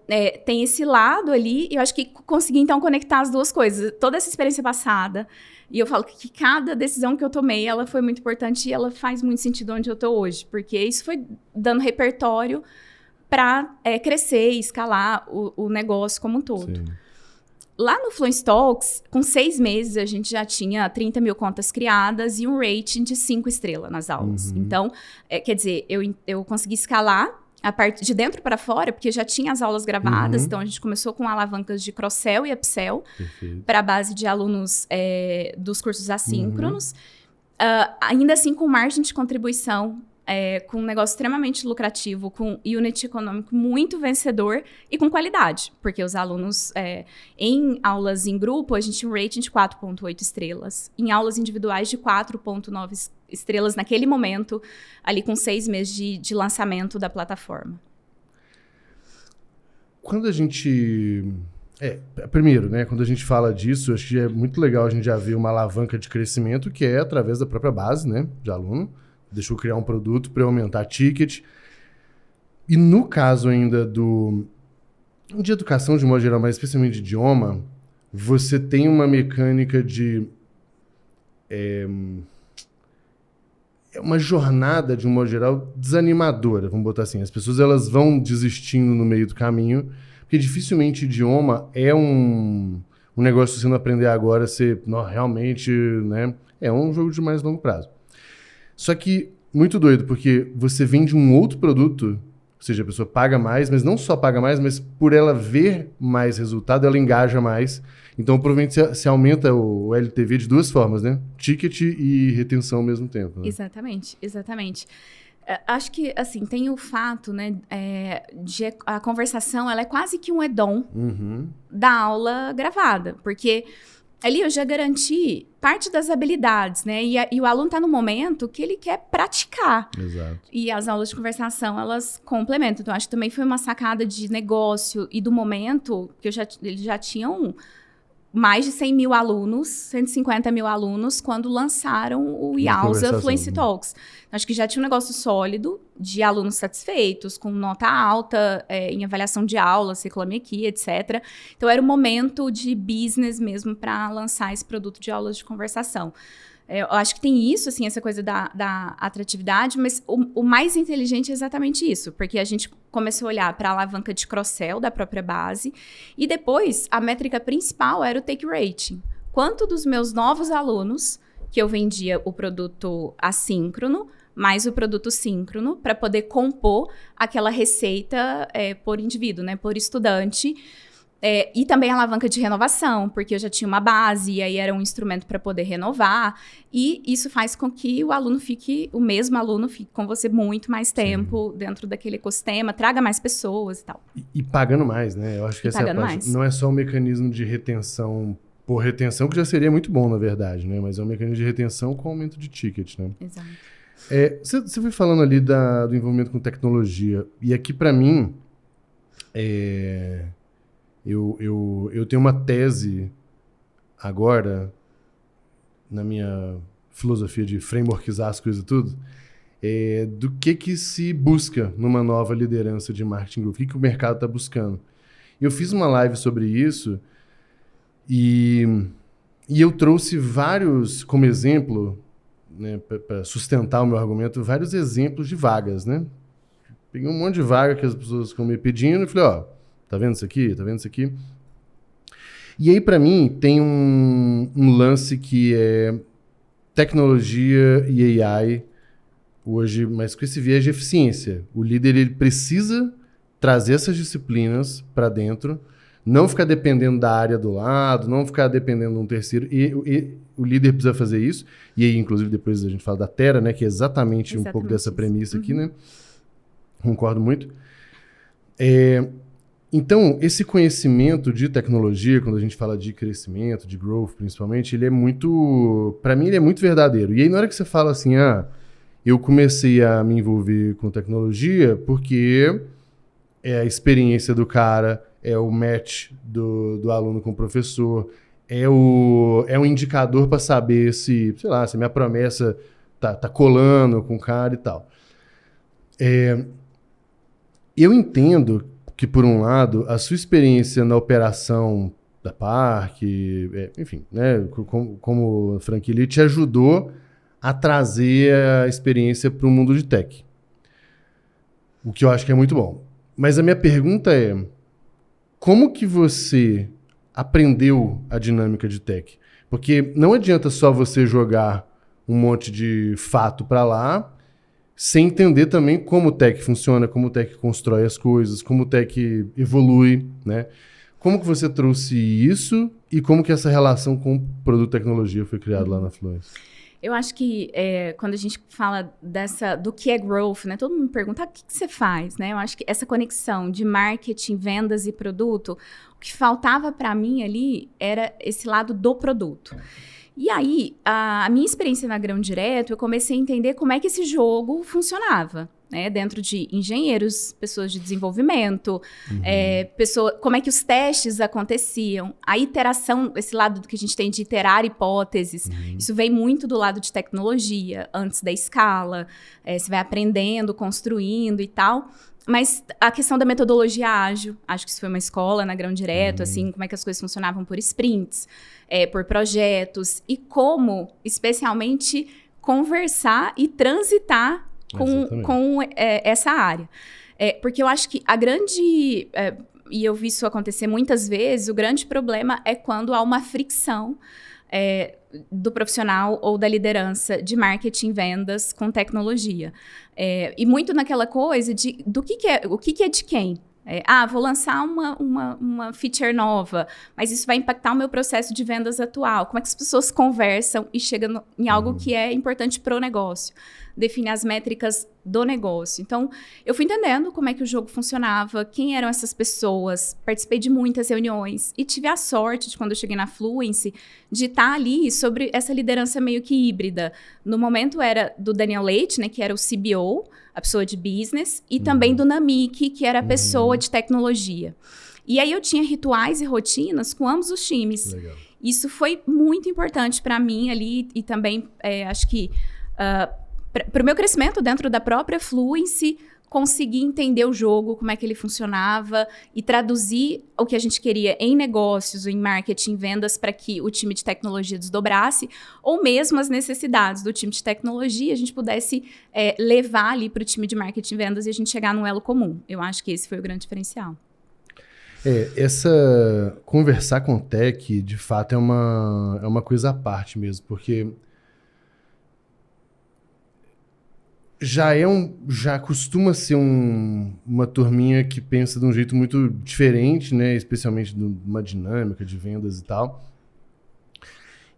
tem esse lado ali, e eu acho que consegui, então, conectar as duas coisas. Toda essa experiência passada, e eu falo que cada decisão que eu tomei, ela foi muito importante e ela faz muito sentido onde eu tô hoje, porque isso foi dando repertório para crescer e escalar o negócio como um todo. Sim. Lá no Fluency Talks, com 6 meses, a gente já tinha 30 mil contas criadas e um rating de 5 estrelas nas aulas. Então, quer dizer, eu consegui escalar a parte de dentro para fora, porque já tinha as aulas gravadas, então a gente começou com alavancas de cross-sell e upsell para a base de alunos dos cursos assíncronos, ainda assim com margem de contribuição, com um negócio extremamente lucrativo, com unit econômico muito vencedor e com qualidade, porque os alunos, em aulas em grupo, a gente tinha um rating de 4,8 estrelas, em aulas individuais de 4,9 estrelas naquele momento, ali com 6 meses de lançamento da plataforma. Quando a gente... primeiro, né? Quando a gente fala disso, acho que é muito legal a gente já ver uma alavanca de crescimento que é através da própria base, né? De aluno. Deixa eu criar um produto para aumentar ticket. E no caso ainda de educação de modo geral, mas especialmente de idioma, você tem uma mecânica de... uma jornada, de um modo geral, desanimadora, vamos botar assim. As pessoas elas vão desistindo no meio do caminho, porque dificilmente idioma é um negócio que você não aprender agora, ser realmente, né? É um jogo de mais longo prazo. Só que, muito doido, porque você vende um outro produto, ou seja, a pessoa paga mais, mas não só paga mais, mas por ela ver mais resultado, ela engaja mais. Então, provavelmente, você aumenta o LTV de duas formas, né? Ticket e retenção ao mesmo tempo. Né? Exatamente, exatamente. Acho que, assim, tem o fato, né, de a conversação, ela é quase que um add-on da aula gravada, porque ali eu já garanti parte das habilidades, né, e o aluno está no momento que ele quer praticar. Exato. E as aulas de conversação, elas complementam. Então, acho que também foi uma sacada de negócio e do momento que eles já tinham mais de 100 mil alunos, 150 mil alunos, quando lançaram o IALSA Fluency Talks. Acho que já tinha um negócio sólido de alunos satisfeitos, com nota alta em avaliação de aulas, Reclame Aqui, etc. Então, era o momento de business mesmo para lançar esse produto de aulas de conversação. Eu acho que tem isso, assim, essa coisa da atratividade, mas o mais inteligente é exatamente isso, porque a gente começou a olhar para a alavanca de cross-sell da própria base e depois a métrica principal era o take rating. Quanto dos meus novos alunos, que eu vendia o produto assíncrono, mais o produto síncrono, para poder compor aquela receita por indivíduo, né, por estudante. E também a alavanca de renovação, porque eu já tinha uma base, e aí era um instrumento para poder renovar. E isso faz com que o mesmo aluno fique com você muito mais tempo dentro daquele ecossistema, traga mais pessoas e tal. E pagando mais, né? Eu acho que essa é a parte. Mais. Não é só um mecanismo de retenção por retenção, que já seria muito bom, na verdade, né? Mas é um mecanismo de retenção com aumento de ticket, né? Exato. Você foi falando ali do envolvimento com tecnologia. E aqui, para mim, eu tenho uma tese agora, na minha filosofia de frameworkizar as coisas e tudo, do que se busca numa nova liderança de marketing growth. O que o mercado está buscando. Eu fiz uma live sobre isso e eu trouxe vários, como exemplo, né, para sustentar o meu argumento, vários exemplos de vagas, né? Peguei um monte de vaga que as pessoas ficam me pedindo e falei, tá vendo isso aqui? Tá vendo isso aqui? E aí, para mim, tem um lance que é tecnologia e AI hoje, mas com esse viés de eficiência. O líder ele precisa trazer essas disciplinas para dentro, não ficar dependendo da área do lado, não ficar dependendo de um terceiro. E o líder precisa fazer isso. E aí, inclusive, depois a gente fala da Terra, né, que é exatamente um pouco dessa premissa aqui, né? Concordo muito. Então, esse conhecimento de tecnologia, quando a gente fala de crescimento, de growth, principalmente, ele é muito... Para mim, ele é muito verdadeiro. E aí, na hora que você fala assim, eu comecei a me envolver com tecnologia porque é a experiência do cara, é o match do aluno com o professor, é um indicador para saber se, sei lá, se a minha promessa tá colando com o cara e tal. Eu entendo que, por um lado, a sua experiência na operação da Parque, enfim, né, como franquia, ele te ajudou a trazer a experiência para o mundo de tech. O que eu acho que é muito bom. Mas a minha pergunta é, como que você aprendeu a dinâmica de tech? Porque não adianta só você jogar um monte de fato para lá, sem entender também como o tech funciona, como o tech constrói as coisas, como o tech evolui, né? Como que você trouxe isso e como que essa relação com o produto tecnologia foi criada lá na Fluence? Eu acho que quando a gente fala do que é growth, né? Todo mundo me pergunta, o que você faz, né? Eu acho que essa conexão de marketing, vendas e produto, o que faltava para mim ali era esse lado do produto. E aí, a minha experiência na Grão Direto, eu comecei a entender como é que esse jogo funcionava, né? Dentro de engenheiros, pessoas de desenvolvimento, como é que os testes aconteciam, a iteração, esse lado do que a gente tem de iterar hipóteses, isso vem muito do lado de tecnologia, antes da escala, você vai aprendendo, construindo e tal. Mas a questão da metodologia ágil, acho que isso foi uma escola na Grão Direto, assim, como é que as coisas funcionavam por sprints, por projetos, e como, especialmente, conversar e transitar com essa área. Porque eu acho que a grande... e eu vi isso acontecer muitas vezes, o grande problema é quando há uma fricção do profissional ou da liderança de marketing, vendas com tecnologia. E muito naquela coisa o que é de quem? Vou lançar uma feature nova, mas isso vai impactar o meu processo de vendas atual. Como é que as pessoas conversam e chegam em algo que é importante para o negócio? Definir as métricas do negócio. Então, eu fui entendendo como é que o jogo funcionava, quem eram essas pessoas, participei de muitas reuniões e tive a sorte de, quando eu cheguei na Fluence, de estar ali sobre essa liderança meio que híbrida. No momento era do Daniel Leite, né, que era o CBO, a pessoa de business, e também do Namik, que era a pessoa de tecnologia. E aí eu tinha rituais e rotinas com ambos os times. Legal. Isso foi muito importante para mim ali e também, acho que... para o meu crescimento dentro da própria Fluence, conseguir entender o jogo, como é que ele funcionava e traduzir o que a gente queria em negócios, em marketing, vendas, para que o time de tecnologia desdobrasse, ou mesmo as necessidades do time de tecnologia, a gente pudesse levar ali para o time de marketing, vendas e a gente chegar num elo comum. Eu acho que esse foi o grande diferencial. Conversar com tech, de fato, é uma coisa à parte mesmo, porque... Já costuma ser uma turminha que pensa de um jeito muito diferente, né? Especialmente numa dinâmica de vendas e tal.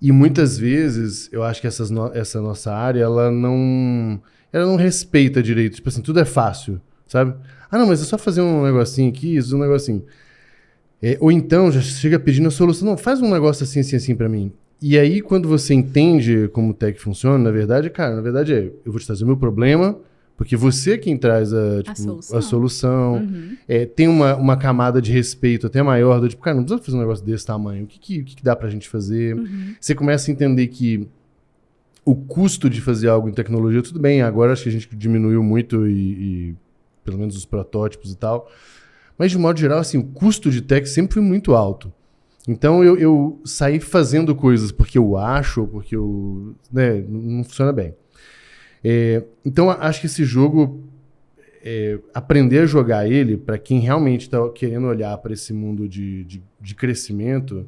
E muitas vezes, eu acho que essa nossa área, ela não respeita direito. Tipo assim, tudo é fácil, sabe? Não, mas é só fazer um negocinho aqui, um negocinho. Ou então, já chega pedindo a solução. Não, faz um negócio assim, assim, assim pra mim. E aí, quando você entende como o tech funciona, na verdade, eu vou te trazer o meu problema, porque você é quem traz a solução. Uhum. Tem uma camada de respeito até maior, do tipo, cara, não precisa fazer um negócio desse tamanho. O que dá pra gente fazer? Uhum. Você começa a entender que o custo de fazer algo em tecnologia, tudo bem, agora acho que a gente diminuiu muito e pelo menos os protótipos e tal. Mas, de modo geral, assim, o custo de tech sempre foi muito alto. Então, eu saí fazendo coisas porque eu acho, ou porque não funciona bem. Então, acho que esse jogo, aprender a jogar ele, para quem realmente está querendo olhar para esse mundo de crescimento,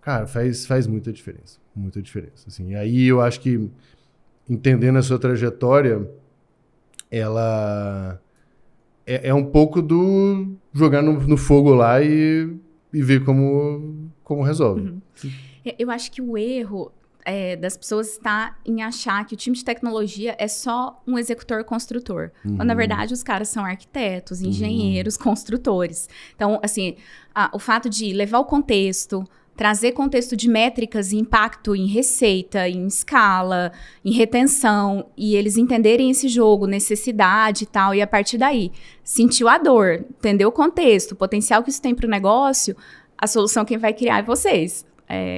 cara, faz muita diferença. Muita diferença. Assim. E aí, eu acho que, entendendo a sua trajetória, ela é um pouco do jogar no fogo lá e ver como resolve. Uhum. Eu acho que o erro das pessoas está em achar que o time de tecnologia é só um executor construtor. Quando, na verdade, os caras são arquitetos, engenheiros, construtores. Então, assim, o fato de levar o contexto, trazer contexto de métricas e impacto em receita, em escala, em retenção, e eles entenderem esse jogo, necessidade e tal, e a partir daí, sentiu a dor, entender o contexto, o potencial que isso tem para o negócio, a solução quem vai criar é vocês.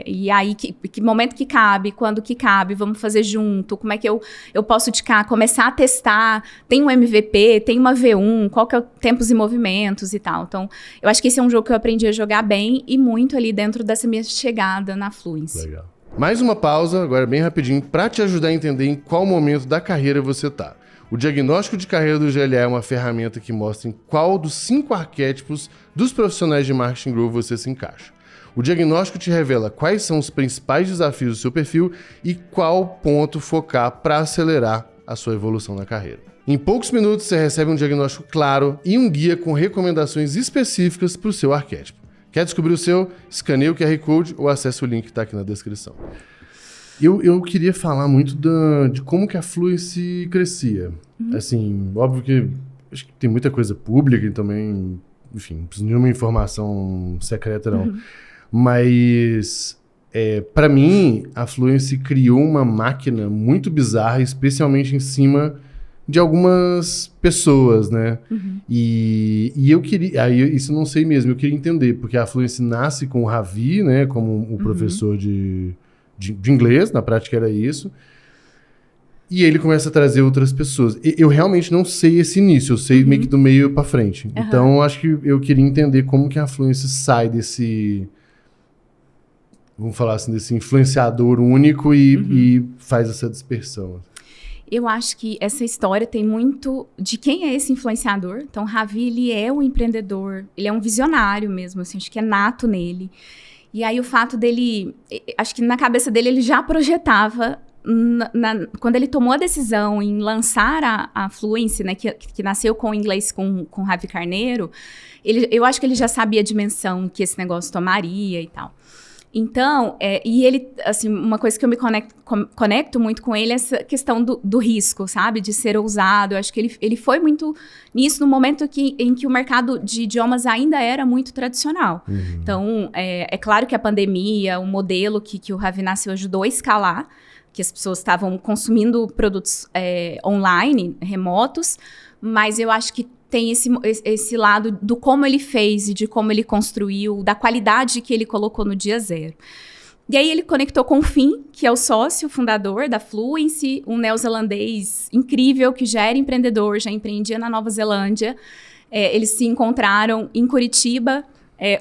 E aí, que momento que cabe, quando que cabe, vamos fazer junto, como é que eu posso começar a testar, tem um MVP, tem uma V1, qual que é o tempos e movimentos e tal. Então, eu acho que esse é um jogo que eu aprendi a jogar bem e muito ali dentro dessa minha chegada na Fluency. Legal. Mais uma pausa, agora bem rapidinho, para te ajudar a entender em qual momento da carreira você tá. O diagnóstico de carreira do GLA é uma ferramenta que mostra em qual dos 5 arquétipos dos profissionais de marketing growth você se encaixa. O diagnóstico te revela quais são os principais desafios do seu perfil e qual ponto focar para acelerar a sua evolução na carreira. Em poucos minutos você recebe um diagnóstico claro e um guia com recomendações específicas para o seu arquétipo. Quer descobrir o seu? Escaneie o QR Code ou acesse o link que está aqui na descrição. Eu queria falar muito de como que a Fluency crescia. Assim, óbvio que acho que tem muita coisa pública e também, enfim, não precisa de nenhuma informação secreta não. Mas, para mim, a Fluency criou uma máquina muito bizarra, especialmente em cima de algumas pessoas, né? E eu queria... isso eu não sei mesmo, eu queria entender, porque a Fluency nasce com o Ravi, né? Como o professor de inglês, na prática era isso. E ele começa a trazer outras pessoas. Eu realmente não sei esse início, eu sei meio que do meio para frente. Então, acho que eu queria entender como que a Fluency sai desse... Vamos falar assim, desse influenciador único e faz essa dispersão. Eu acho que essa história tem muito de quem é esse influenciador. Então, o Ravi, ele é um empreendedor, ele é um visionário mesmo, assim, acho que é nato nele. E aí, o fato dele... Acho que na cabeça dele, ele já projetava... quando ele tomou a decisão em lançar a Fluency, né, que nasceu com o inglês com o Ravi Carneiro, eu acho que ele já sabia a dimensão que esse negócio tomaria e tal. Então, e ele, assim, uma coisa que eu me conecto muito com ele é essa questão do risco, sabe? De ser ousado. Eu acho que ele foi muito nisso no momento em que o mercado de idiomas ainda era muito tradicional. Então, é claro que a pandemia, o modelo que o Ravi nasceu ajudou a escalar, que as pessoas estavam consumindo produtos online, remotos, mas eu acho que tem esse lado do como ele fez e de como ele construiu, da qualidade que ele colocou no dia zero. E aí ele conectou com o Finn, que é o sócio fundador da Fluency, um neozelandês incrível que já era empreendedor, já empreendia na Nova Zelândia. Eles se encontraram em Curitiba.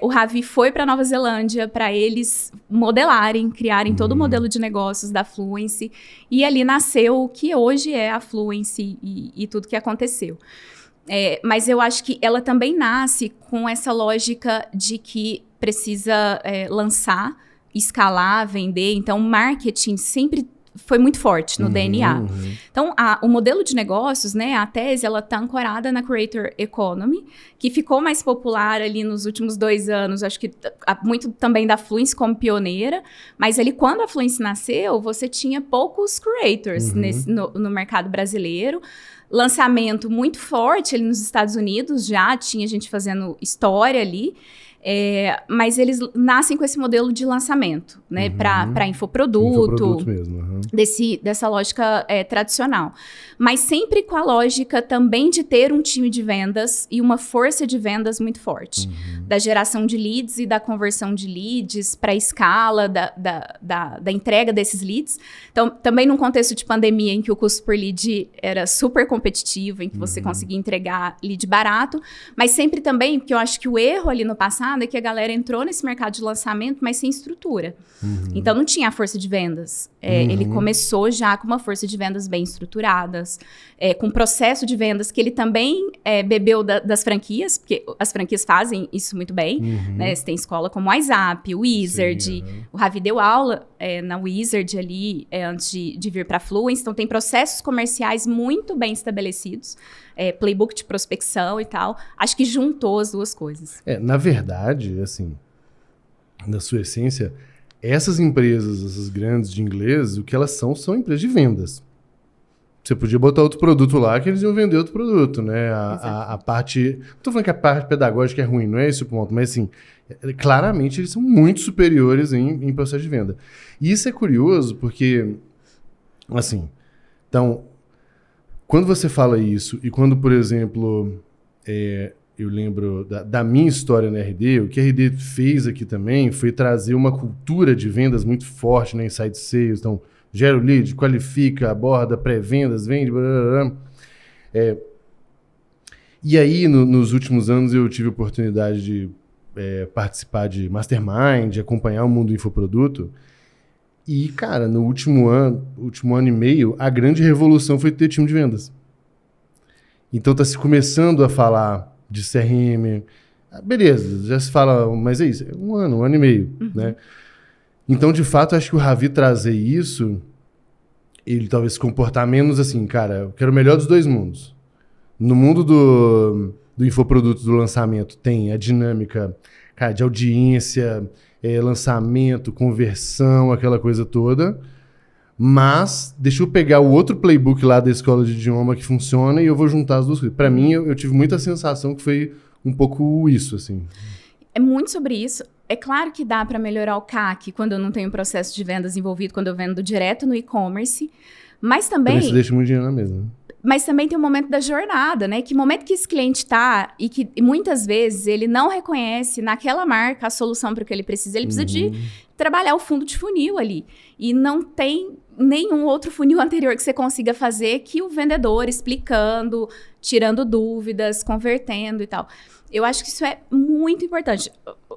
O Ravi foi para Nova Zelândia para eles modelarem, criarem todo o modelo de negócios da Fluency. E ali nasceu o que hoje é a Fluency e tudo que aconteceu. Mas eu acho que ela também nasce com essa lógica de que precisa lançar, escalar, vender. Então, marketing sempre foi muito forte no DNA. Então, o modelo de negócios, né, a tese, ela está ancorada na Creator Economy, que ficou mais popular ali nos últimos 2 anos, acho que muito também da Fluency como pioneira, mas ali quando a Fluency nasceu, você tinha poucos creators no mercado brasileiro. Lançamento muito forte ali nos Estados Unidos, já tinha gente fazendo história ali. Mas eles nascem com esse modelo de lançamento, né? Para infoproduto. Infoproduto mesmo. Dessa lógica tradicional. Mas sempre com a lógica também de ter um time de vendas e uma força de vendas muito forte. Da geração de leads e da conversão de leads para a escala da entrega desses leads. Então, também num contexto de pandemia em que o custo por lead era super competitivo, em que você conseguia entregar lead barato, mas sempre também, porque eu acho que o erro ali no passado é que a galera entrou nesse mercado de lançamento, mas sem estrutura. Então, não tinha a força de vendas. Ele começou já com uma força de vendas bem estruturadas, com um processo de vendas que ele também bebeu das franquias, porque as franquias fazem isso muito bem, né? Você tem escola como o WhatsApp, o Wizard, o Ravi deu aula na Wizard ali, antes de vir para a Fluence, então tem processos comerciais muito bem estabelecidos, playbook de prospecção e tal, acho que juntou as duas coisas. Na verdade, assim, na sua essência, essas empresas, essas grandes de inglês, o que elas são empresas de vendas. Você podia botar outro produto lá que eles iam vender outro produto, né? A parte... Não tô falando que a parte pedagógica é ruim, não é esse o ponto, mas assim, claramente eles são muito superiores em processo de venda. E isso é curioso porque, assim, então, quando você fala isso e quando, por exemplo, eu lembro da minha história na RD, o que a RD fez aqui também foi trazer uma cultura de vendas muito forte, né? Inside Sales, então... Gera o lead, qualifica, aborda, pré-vendas, vende, blá, blá, blá. E aí, nos últimos anos, eu tive a oportunidade de participar de Mastermind, de acompanhar o mundo do infoproduto. E, cara, no último ano e meio, a grande revolução foi ter time de vendas. Então, está se começando a falar de CRM. Beleza, já se fala, mas é isso, um ano e meio, né? Então, de fato, acho que o Ravi trazer isso, ele talvez se comportar menos assim, cara, eu quero o melhor dos dois mundos. No mundo do infoproduto, do lançamento, tem a dinâmica, cara, de audiência, lançamento, conversão, aquela coisa toda. Mas, deixa eu pegar o outro playbook lá da escola de idioma que funciona e eu vou juntar as duas coisas. Para mim, eu tive muita sensação que foi um pouco isso, assim. É muito sobre isso. É claro que dá para melhorar o CAC quando eu não tenho processo de vendas envolvido, quando eu vendo direto no e-commerce, mas também... Você deixa muito dinheiro na mesa, né? Mas também tem o momento da jornada, né? Que momento que esse cliente está e que muitas vezes ele não reconhece naquela marca a solução para o que ele precisa. Ele precisa de trabalhar o fundo de funil ali. E não tem nenhum outro funil anterior que você consiga fazer que o vendedor explicando, tirando dúvidas, convertendo e tal. Eu acho que isso é muito importante.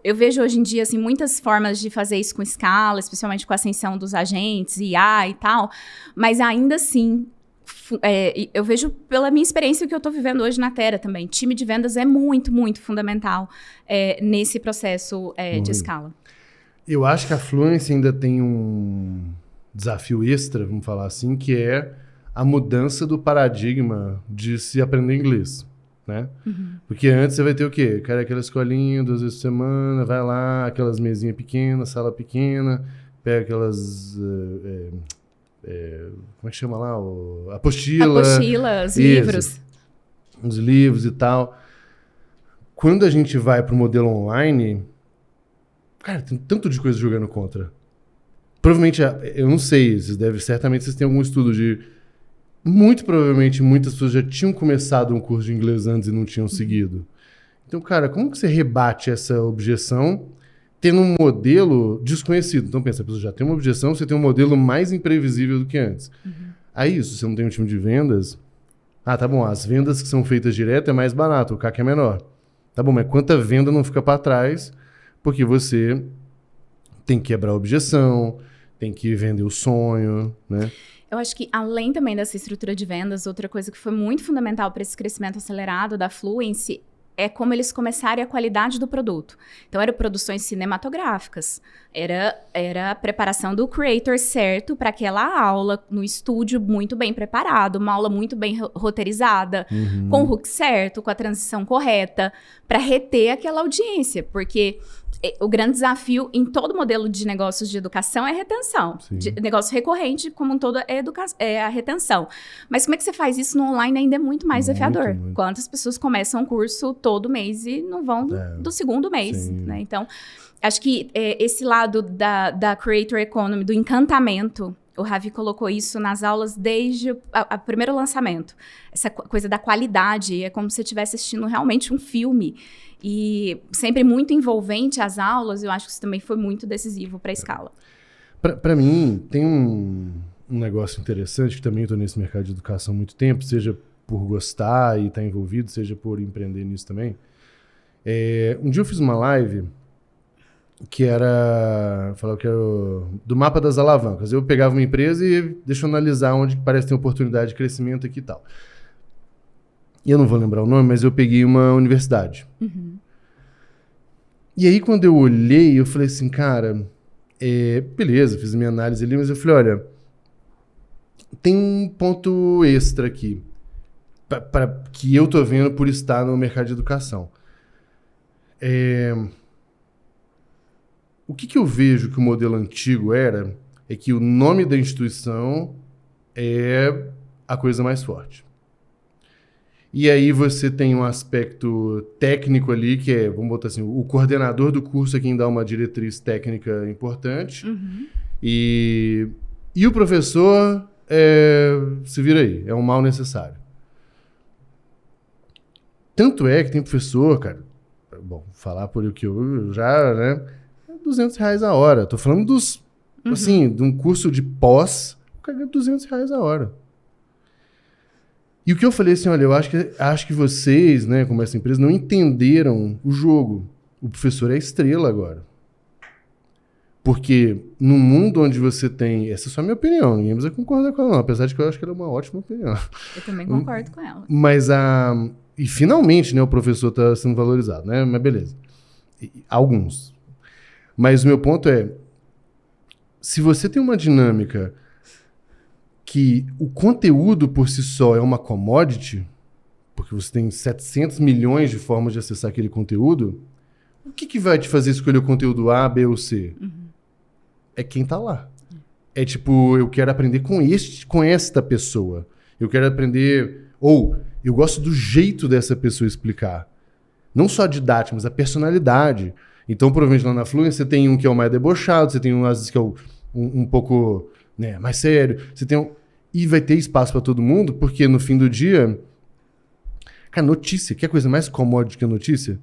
Eu vejo hoje em dia assim, muitas formas de fazer isso com escala, especialmente com a ascensão dos agentes, IA e tal, mas ainda assim, eu vejo pela minha experiência que eu estou vivendo hoje na Terra também. Time de vendas é muito, muito fundamental nesse processo de escala. Eu acho que a Fluence ainda tem um desafio extra, vamos falar assim, que é a mudança do paradigma de se aprender inglês. Né? Porque antes você vai ter o quê? Cara, aquela escolinha 2 vezes por semana, vai lá, aquelas mesinhas pequenas, sala pequena, pega aquelas... como é que chama lá? Apostila. Apostilas, livros. Os livros e tal. Quando a gente vai pro modelo online, cara, tem tanto de coisa jogando contra. Provavelmente, eu não sei, certamente vocês têm algum estudo de... Muito provavelmente, muitas pessoas já tinham começado um curso de inglês antes e não tinham seguido. Então, cara, como que você rebate essa objeção tendo um modelo desconhecido? Então, pensa, a pessoa já tem uma objeção, você tem um modelo mais imprevisível do que antes. Aí, isso, você não tem um time de vendas... tá bom, as vendas que são feitas direto é mais barato, o CAC é menor. Tá bom, mas quanta venda não fica para trás porque você tem que quebrar a objeção, tem que vender o sonho, né? Eu acho que, além também dessa estrutura de vendas, outra coisa que foi muito fundamental para esse crescimento acelerado da Fluence é como eles começarem a qualidade do produto. Então, eram produções cinematográficas. Era a preparação do creator certo para aquela aula, no estúdio muito bem preparado, uma aula muito bem roteirizada, com o hook certo, com a transição correta, para reter aquela audiência. Porque o grande desafio em todo modelo de negócios de educação é a retenção. Negócio recorrente, como um todo, é a retenção. Mas como é que você faz isso no online ainda é muito mais desafiador. Quantas pessoas começam um curso todo mês e não vão do segundo mês, né? Então, acho que esse lado da Creator Economy, do encantamento, o Ravi colocou isso nas aulas desde o primeiro lançamento. Essa coisa da qualidade, é como se você estivesse assistindo realmente um filme. E sempre muito envolvente as aulas, eu acho que isso também foi muito decisivo para a escala. Para mim, tem um negócio interessante, que também estou nesse mercado de educação há muito tempo, seja por gostar e estar envolvido, seja por empreender nisso também. Um dia eu fiz uma live que era do mapa das alavancas. Eu pegava uma empresa e deixa eu analisar onde parece ter oportunidade de crescimento aqui e tal. E eu não vou lembrar o nome, mas eu peguei uma universidade. Uhum. E aí, quando eu olhei, eu falei assim, cara, beleza, fiz a minha análise ali, mas eu falei, olha, tem um ponto extra aqui, que eu tô vendo por estar no mercado de educação. O que eu vejo que o modelo antigo é que o nome da instituição é a coisa mais forte. E aí você tem um aspecto técnico ali, que vamos botar assim, o coordenador do curso é quem dá uma diretriz técnica importante. Uhum. E o professor se vira aí, é um mal necessário. Tanto é que tem professor, cara, bom, falar por o que eu já, né, R$200 a hora. Tô falando assim, de um curso de pós, o cara ganha R$200 a hora. E o que eu falei assim, olha, eu acho que vocês, né, como essa empresa, não entenderam o jogo. O professor é a estrela agora. Porque no mundo onde você tem... Essa é só a minha opinião, ninguém precisa concordar com ela, não, apesar de que eu acho que ela é uma ótima opinião. Eu também concordo com ela. Mas E finalmente, né, o professor está sendo valorizado, né? Mas beleza. Alguns. Mas o meu ponto se você tem uma dinâmica que o conteúdo por si só é uma commodity, porque você tem 700 milhões de formas de acessar aquele conteúdo, o que vai te fazer escolher o conteúdo A, B ou C? Uhum. É quem tá lá. É tipo, eu quero aprender com esta pessoa. Eu quero aprender... Ou, eu gosto do jeito dessa pessoa explicar. Não só a didática, mas a personalidade. Então, provavelmente lá na Fluency, você tem um que é o mais debochado, você tem um, às vezes, que é um pouco, né, mais sério. Você tem e vai ter espaço para todo mundo, porque no fim do dia... Cara, notícia. Quer coisa mais commodity que a notícia?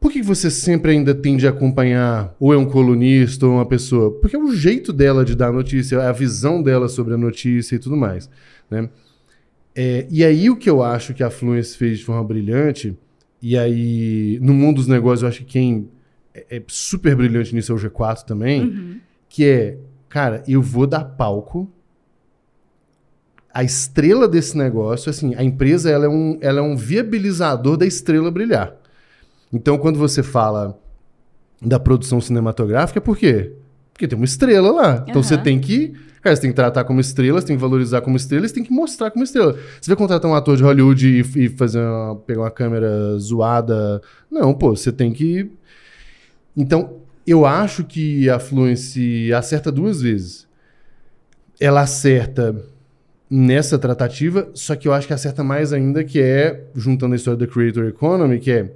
Por que você sempre ainda tende a acompanhar ou é um colunista ou uma pessoa? Porque é o jeito dela de dar a notícia, é a visão dela sobre a notícia e tudo mais, né? E aí o que eu acho que a Fluency fez de forma brilhante, e aí no mundo dos negócios eu acho que quem é super brilhante nisso é o G4 também, que cara, eu vou dar palco. A estrela desse negócio, assim, a empresa ela é um viabilizador da estrela brilhar. Então, quando você fala da produção cinematográfica, por quê? Porque tem uma estrela lá. Então, você tem que tratar como estrela, você tem que valorizar como estrela, você tem que mostrar como estrela. Você vai contratar um ator de Hollywood e pegar uma câmera zoada. Não, pô, você tem que... Então, eu acho que a Fluency acerta duas vezes. Ela acerta nessa tratativa, só que eu acho que acerta mais ainda, que juntando a história da Creator Economy, que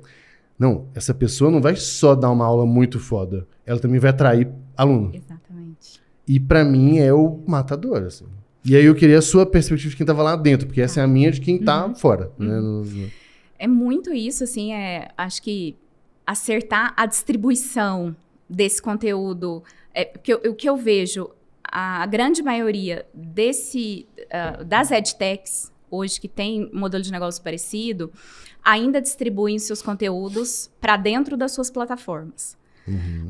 não, essa pessoa não vai só dar uma aula muito foda, ela também vai atrair aluno. Exatamente. E pra mim é o matador, assim. E aí eu queria a sua perspectiva de quem tava lá dentro, porque essa é a minha de quem tá fora. Né? É muito isso, assim, acho que acertar a distribuição desse conteúdo, porque o que eu vejo, a grande maioria das edtechs, hoje que tem modelo de negócio parecido, ainda distribuem seus conteúdos para dentro das suas plataformas.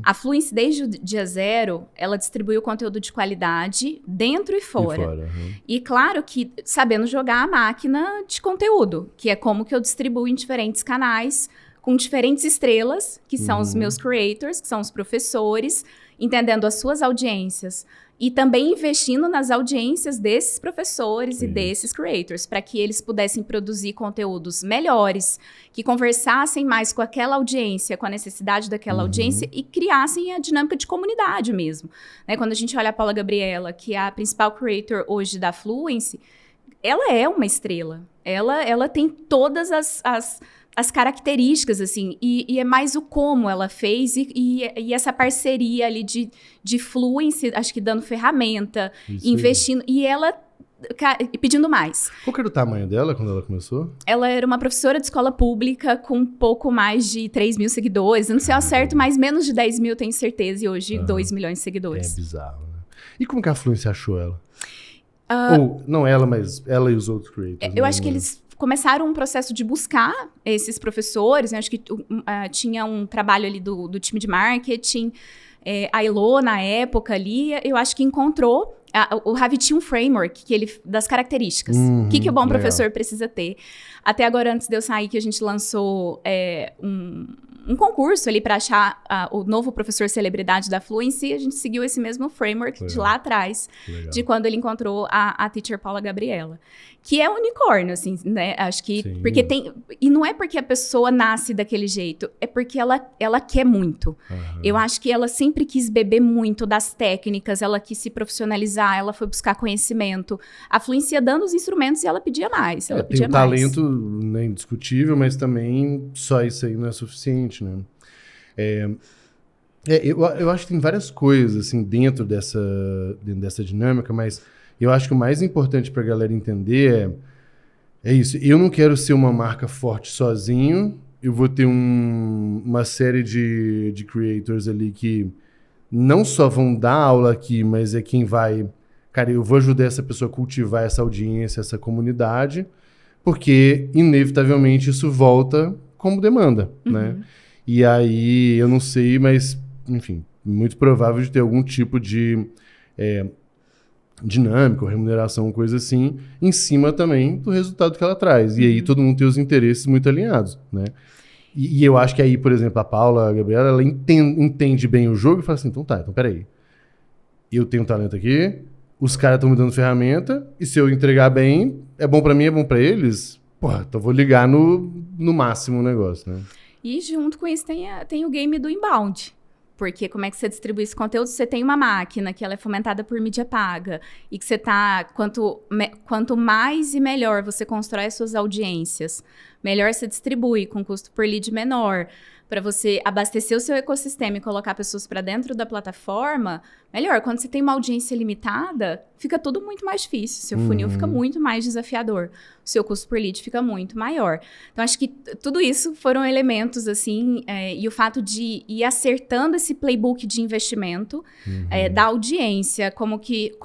A Fluency, desde o dia zero, ela distribui o conteúdo de qualidade dentro e fora. E claro que sabendo jogar a máquina de conteúdo, que é como que eu distribuo em diferentes canais, com diferentes estrelas, que são os meus creators, que são os professores, entendendo as suas audiências e também investindo nas audiências desses professores e desses creators, para que eles pudessem produzir conteúdos melhores, que conversassem mais com aquela audiência, com a necessidade daquela audiência e criassem a dinâmica de comunidade mesmo. Né? Quando a gente olha a Paula Gabriela, que é a principal creator hoje da Fluency, ela é uma estrela. Ela tem todas as características, assim, e é mais o como ela fez e essa parceria ali de fluência, acho que dando ferramenta, Isso investindo, e ela pedindo mais. Qual que era o tamanho dela quando ela começou? Ela era uma professora de escola pública com um pouco mais de 3 mil seguidores, eu não sei ao certo, mas menos de 10 mil, tenho certeza, e hoje 2 milhões de seguidores. É bizarro, né? E como que a Fluency achou ela? Ou, não ela, mas ela e os outros creators. Eu acho que eles começaram um processo de buscar esses professores, né? Acho que tinha um trabalho ali do time de marketing, a Elo, na época ali, eu acho que encontrou. O Ravi tinha um framework das características. O que o bom professor precisa ter. Até agora, antes de eu sair, que a gente lançou um concurso ali para achar o novo professor celebridade da Fluency, a gente seguiu esse mesmo framework de lá atrás, de quando ele encontrou a teacher Paula Gabriela. Que é um unicórnio, assim, né? Acho que... Sim. Porque tem... E não é porque a pessoa nasce daquele jeito, é porque ela quer muito. Eu acho que ela sempre quis beber muito das técnicas, ela quis se profissionalizar, ela foi buscar conhecimento. A Fluency ia dando os instrumentos e ela pedia mais. Ela pedia tem um talento, né, indiscutível, mas também só isso aí não é suficiente, né? Eu acho que tem várias coisas, assim, dentro dessa dinâmica, mas eu acho que o mais importante pra galera entender é isso. Eu não quero ser uma marca forte sozinho, eu vou ter uma série de creators ali que não só vão dar aula aqui, mas é quem vai... Cara, eu vou ajudar essa pessoa a cultivar essa audiência, essa comunidade, porque, inevitavelmente, isso volta como demanda, né? E aí, eu não sei, mas, enfim, muito provável de ter algum tipo de dinâmica ou remuneração, coisa assim, em cima também do resultado que ela traz. E aí, todo mundo tem os interesses muito alinhados, né? E eu acho que aí, por exemplo, a Paula, a Gabriela, ela entende bem o jogo e fala assim, então peraí. Eu tenho um talento aqui, os caras estão me dando ferramenta, e se eu entregar bem, é bom pra mim, é bom pra eles, porra, então vou ligar no máximo o negócio, né? E junto com isso tem o game do inbound. Porque como é que você distribui esse conteúdo? Você tem uma máquina que ela é fomentada por mídia paga e que você tá... Quanto mais e melhor você constrói as suas audiências, melhor você distribui com custo por lead menor, para você abastecer o seu ecossistema e colocar pessoas para dentro da plataforma, melhor. Quando você tem uma audiência limitada, fica tudo muito mais difícil. Seu funil fica muito mais desafiador. O seu custo por lead fica muito maior. Então, acho que tudo isso foram elementos, assim, e o fato de ir acertando esse playbook de investimento, da audiência, como que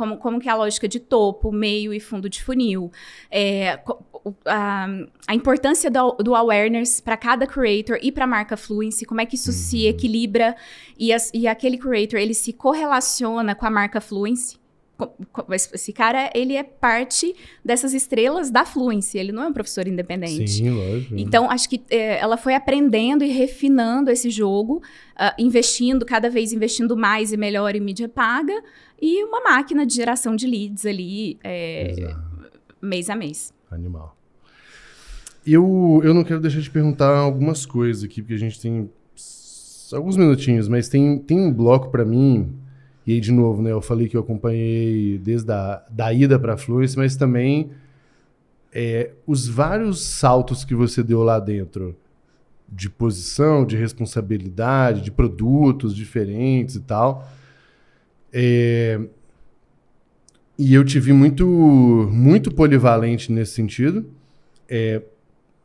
é a lógica de topo, meio e fundo de funil, a importância do awareness para cada creator e para a marca Fluency, como é que isso se equilibra e aquele creator, ele se correlaciona com a marca Fluency. Esse cara, ele é parte dessas estrelas da Fluency, ele não é um professor independente. Sim, lógico. Então, acho que ela foi aprendendo e refinando esse jogo, cada vez investindo mais e melhor em mídia paga, e uma máquina de geração de leads ali, mês a mês. Animal. Eu não quero deixar de perguntar algumas coisas aqui, porque a gente tem alguns minutinhos, mas tem um bloco pra mim, e aí de novo, né, eu falei que eu acompanhei desde da ida pra Fluency, mas também os vários saltos que você deu lá dentro, de posição, de responsabilidade, de produtos diferentes e tal, e eu te vi muito, muito polivalente nesse sentido,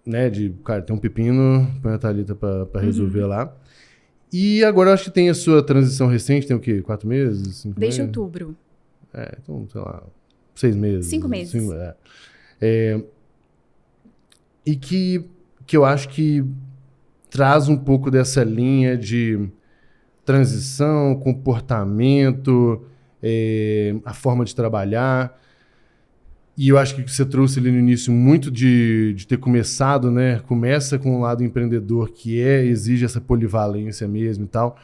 né, cara, tem um pepino, põe a Thalita pra resolver lá. E agora eu acho que tem a sua transição recente, tem o quê? 4 meses? 5 Desde meses? outubro. Então, sei lá, 6 meses. 5 meses. E que eu acho que traz um pouco dessa linha de transição, comportamento, a forma de trabalhar. E eu acho que você trouxe ali no início muito de ter começado, né? Começa com um lado empreendedor que exige essa polivalência mesmo e tal.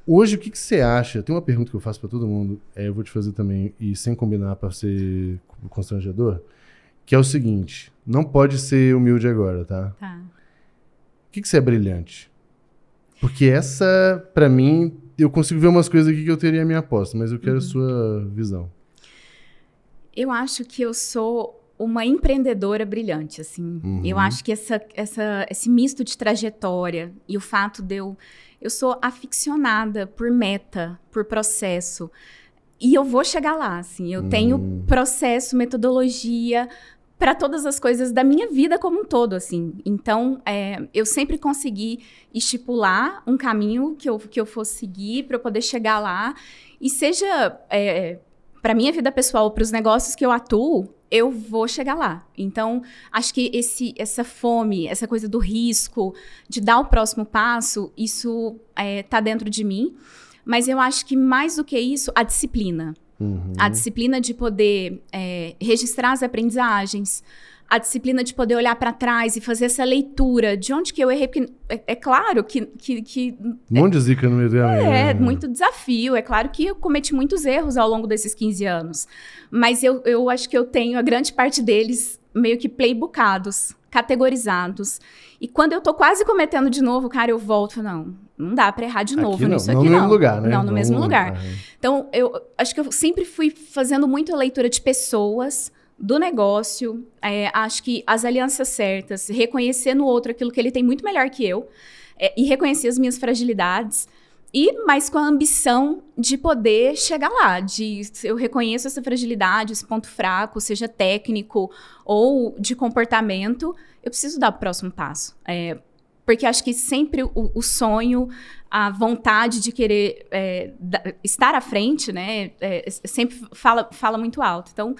Hoje, o que você acha? Tem uma pergunta que eu faço para todo mundo, eu vou te fazer também, e sem combinar para ser constrangedor, que é o seguinte, não pode ser humilde agora, tá? Tá. O que você é brilhante? Porque essa, para mim, eu consigo ver umas coisas aqui que eu teria a minha aposta, mas eu quero a sua visão. Eu acho que eu sou uma empreendedora brilhante, assim. Eu acho que esse misto de trajetória e o fato de eu sou aficionada por meta, por processo. E eu vou chegar lá, assim. Eu tenho processo, metodologia para todas as coisas da minha vida como um todo, assim. Então, eu sempre consegui estipular um caminho que eu fosse seguir para eu poder chegar lá. E seja para minha vida pessoal, para os negócios que eu atuo, eu vou chegar lá. Então, acho que essa fome, essa coisa do risco, de dar o próximo passo, isso tá dentro de mim. Mas eu acho que mais do que isso, a disciplina. A disciplina de poder registrar as aprendizagens, a disciplina de poder olhar para trás e fazer essa leitura de onde que eu errei, porque é claro que um monte de zica no meio do caminho. Muito desafio, é claro que eu cometi muitos erros ao longo desses 15 anos, mas eu acho que eu tenho a grande parte deles meio que playbookados, categorizados, e quando eu tô quase cometendo de novo, cara, eu volto, não dá pra errar de novo nisso aqui, não. No mesmo lugar, né? Não, no mesmo lugar. Então, eu acho que eu sempre fui fazendo muito a leitura de pessoas, do negócio, acho que as alianças certas, reconhecer no outro aquilo que ele tem muito melhor que eu, e reconhecer as minhas fragilidades, mas com a ambição de poder chegar lá, eu reconheço essa fragilidade, esse ponto fraco, seja técnico ou de comportamento, eu preciso dar o próximo passo. Porque acho que sempre o sonho, a vontade de querer estar à frente, né, sempre fala muito alto. Então,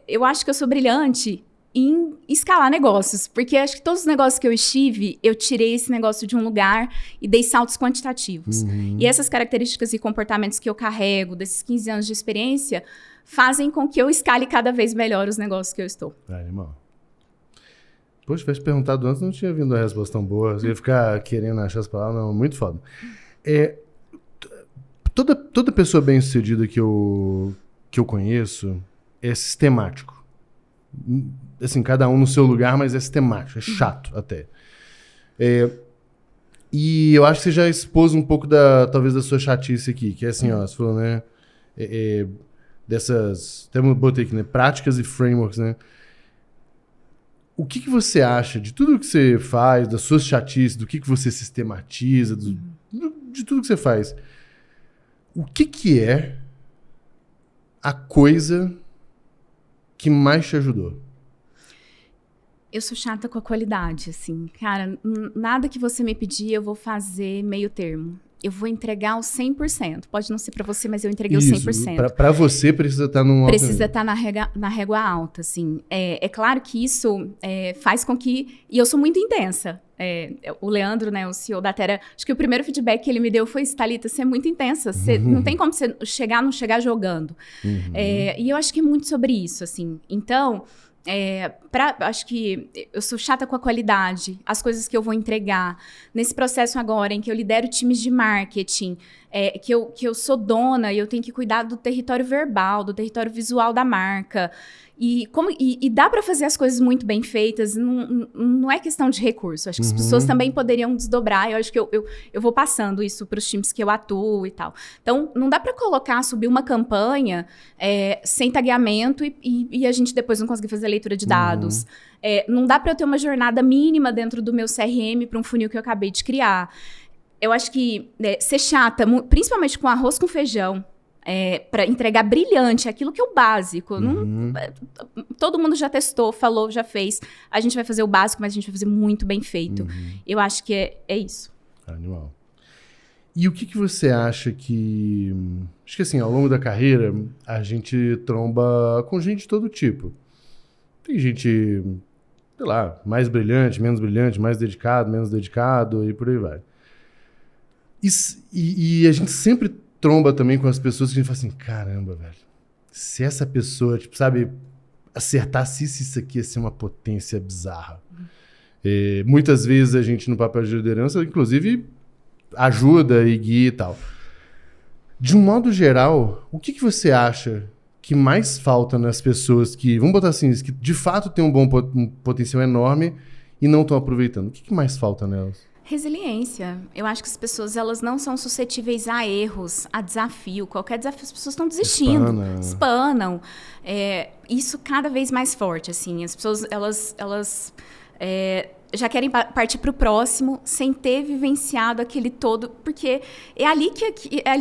eu acho que eu sou brilhante em escalar negócios, porque acho que todos os negócios que eu estive, eu tirei esse negócio de um lugar e dei saltos quantitativos. E essas características e comportamentos que eu carrego, desses 15 anos de experiência, fazem com que eu escale cada vez melhor os negócios que eu estou. Animal. Poxa, se tivesse perguntado antes, não tinha vindo a resposta tão boa. Você ia ficar querendo achar as palavras. Não, muito foda. Toda pessoa bem-sucedida que eu conheço é sistemático. Assim, cada um no seu lugar, mas é sistemático. É chato até. E eu acho que você já expôs um pouco talvez da sua chatice aqui, que é assim, ó, você falou, né? Dessas, até botei aqui, né? Práticas e frameworks, né? O que você acha de tudo que você faz, das suas chatices, do que você sistematiza, de tudo que você faz? O que é a coisa que mais te ajudou? Eu sou chata com a qualidade, assim. Cara, nada que você me pedir eu vou fazer meio termo. Eu vou entregar o 100%. Pode não ser pra você, mas eu entreguei o 100%. Pra você precisa estar num alto nível. Precisa estar na régua alta, assim. É claro que isso faz com que... E eu sou muito intensa. O Leandro, né, o CEO da Terra, acho que o primeiro feedback que ele me deu foi, Thalita, você é muito intensa. Não tem como você não chegar jogando. E eu acho que é muito sobre isso, assim. Então... acho que eu sou chata com a qualidade, as coisas que eu vou entregar. Nesse processo agora, em que eu lidero times de marketing, que eu sou dona e eu tenho que cuidar do território verbal, do território visual da marca. E dá para fazer as coisas muito bem feitas, não é questão de recurso. Acho que as pessoas também poderiam desdobrar. Eu acho que eu vou passando isso para os times que eu atuo e tal. Então, não dá para subir uma campanha sem tagueamento e a gente depois não conseguir fazer a leitura de dados. Não dá para eu ter uma jornada mínima dentro do meu CRM para um funil que eu acabei de criar. Eu acho que ser chata, principalmente com arroz com feijão, para entregar brilhante, aquilo que é o básico. Todo mundo já testou, falou, já fez. A gente vai fazer o básico, mas a gente vai fazer muito bem feito. Eu acho que é isso. Animal. E o que você acha que... Acho que assim, ao longo da carreira, a gente tromba com gente de todo tipo. Tem gente, sei lá, mais brilhante, mais dedicado, menos dedicado, e por aí vai. E a gente sempre tromba também com as pessoas que a gente fala assim, caramba, velho, se essa pessoa, tipo, sabe, acertasse isso aqui ia ser uma potência bizarra. Muitas vezes a gente no papel de liderança, inclusive, ajuda e guia e tal. De um modo geral, o que você acha que mais falta nas pessoas que, vamos botar assim, que de fato têm um potencial enorme e não estão aproveitando? O que mais falta nelas? Resiliência. Eu acho que as pessoas, elas não são suscetíveis a erros, a desafio. Qualquer desafio, as pessoas estão desistindo. Espanam. Isso cada vez mais forte, assim. As pessoas, elas já querem partir para o próximo sem ter vivenciado aquele todo, porque é ali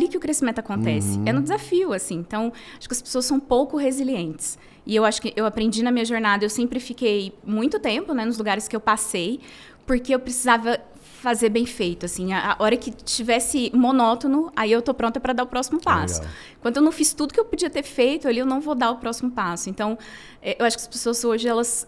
que o crescimento acontece. É no desafio, assim. Então, acho que as pessoas são pouco resilientes. E eu acho que eu aprendi na minha jornada, eu sempre fiquei muito tempo, né, nos lugares que eu passei, porque eu precisava fazer bem feito, assim. A hora que tivesse monótono, aí eu tô pronta para dar o próximo passo. Legal. Quando eu não fiz tudo que eu podia ter feito ali, eu não vou dar o próximo passo. Então, eu acho que as pessoas hoje, elas...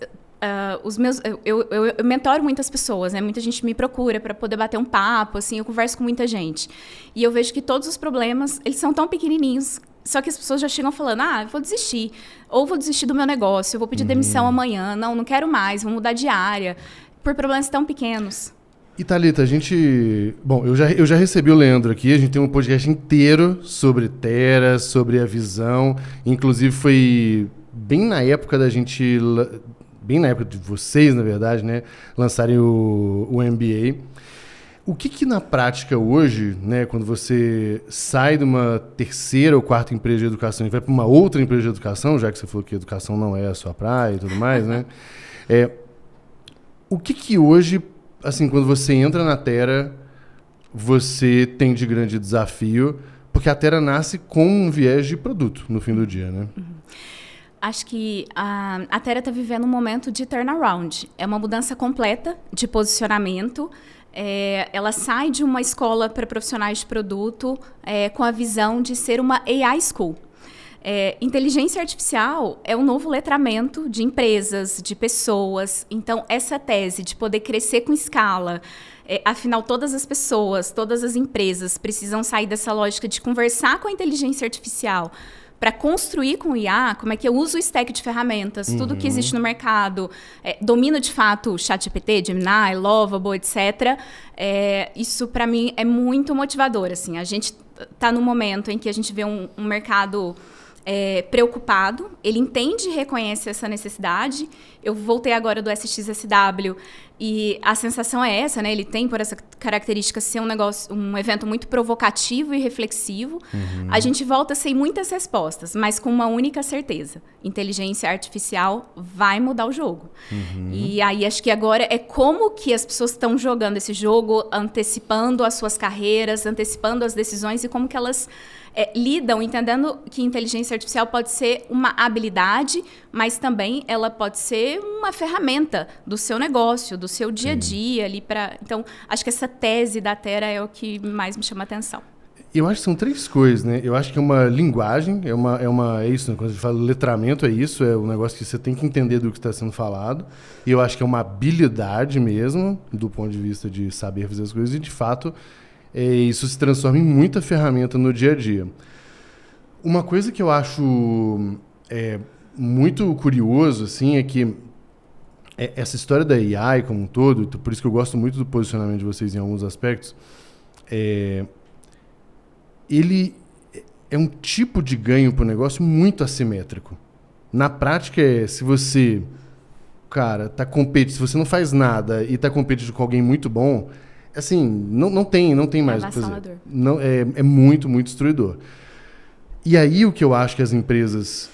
eu mentoro muitas pessoas, né? Muita gente me procura para poder bater um papo, assim, eu converso com muita gente. E eu vejo que todos os problemas, eles são tão pequenininhos, só que as pessoas já chegam falando, eu vou desistir, ou vou desistir do meu negócio, eu vou pedir demissão amanhã, não quero mais, vou mudar de área, por problemas tão pequenos. E Thalita, a gente... Bom, eu já recebi o Leandro aqui, a gente tem um podcast inteiro sobre Tera, sobre a visão, inclusive foi bem na época da gente... Bem na época de vocês, na verdade, né, lançarem o MBA. O que na prática hoje, né, quando você sai de uma terceira ou quarta empresa de educação e vai para uma outra empresa de educação, já que você falou que a educação não é a sua praia e tudo mais, né? O que hoje, assim, quando você entra na Tera, você tem de grande desafio? Porque a Tera nasce com um viés de produto, no fim do dia, né? Acho que a Tera está vivendo um momento de turnaround. É uma mudança completa de posicionamento. Ela sai de uma escola para profissionais de produto com a visão de ser uma AI School. Inteligência artificial é um novo letramento de empresas, de pessoas. Então, essa tese de poder crescer com escala, afinal, todas as pessoas, todas as empresas precisam sair dessa lógica de conversar com a inteligência artificial para construir com o IA, como é que eu uso o stack de ferramentas, tudo que existe no mercado, domino de fato o ChatGPT, Gemini, Lovable, etc. Isso, para mim, é muito motivador. Assim. A gente está no momento em que a gente vê um mercado preocupado, ele entende e reconhece essa necessidade. Eu voltei agora do SXSW e a sensação é essa, né? Ele tem por essa característica ser um evento muito provocativo e reflexivo. A gente volta sem muitas respostas, mas com uma única certeza: inteligência artificial vai mudar o jogo. E aí acho que agora é como que as pessoas estão jogando esse jogo, antecipando as suas carreiras, antecipando as decisões e como que elas lidam, entendendo que inteligência artificial pode ser uma habilidade, mas também ela pode ser uma ferramenta do seu negócio, do seu dia a dia ali para. Então, acho que essa tese da Tera é o que mais me chama a atenção. Eu acho que são três coisas, né? Eu acho que é uma linguagem, é isso, né? Quando a gente fala letramento, é isso, é um negócio que você tem que entender do que está sendo falado. E eu acho que é uma habilidade mesmo, do ponto de vista de saber fazer as coisas, e de fato isso se transforma em muita ferramenta no dia a dia. Uma coisa que eu acho muito curioso, assim, é que essa história da AI como um todo, por isso que eu gosto muito do posicionamento de vocês em alguns aspectos, ele é um tipo de ganho para o negócio muito assimétrico. Na prática, se você, cara, se você não faz nada e está competindo com alguém muito bom, assim, não tem mais o que fazer. Não, é muito, muito destruidor. E aí o que eu acho que as empresas...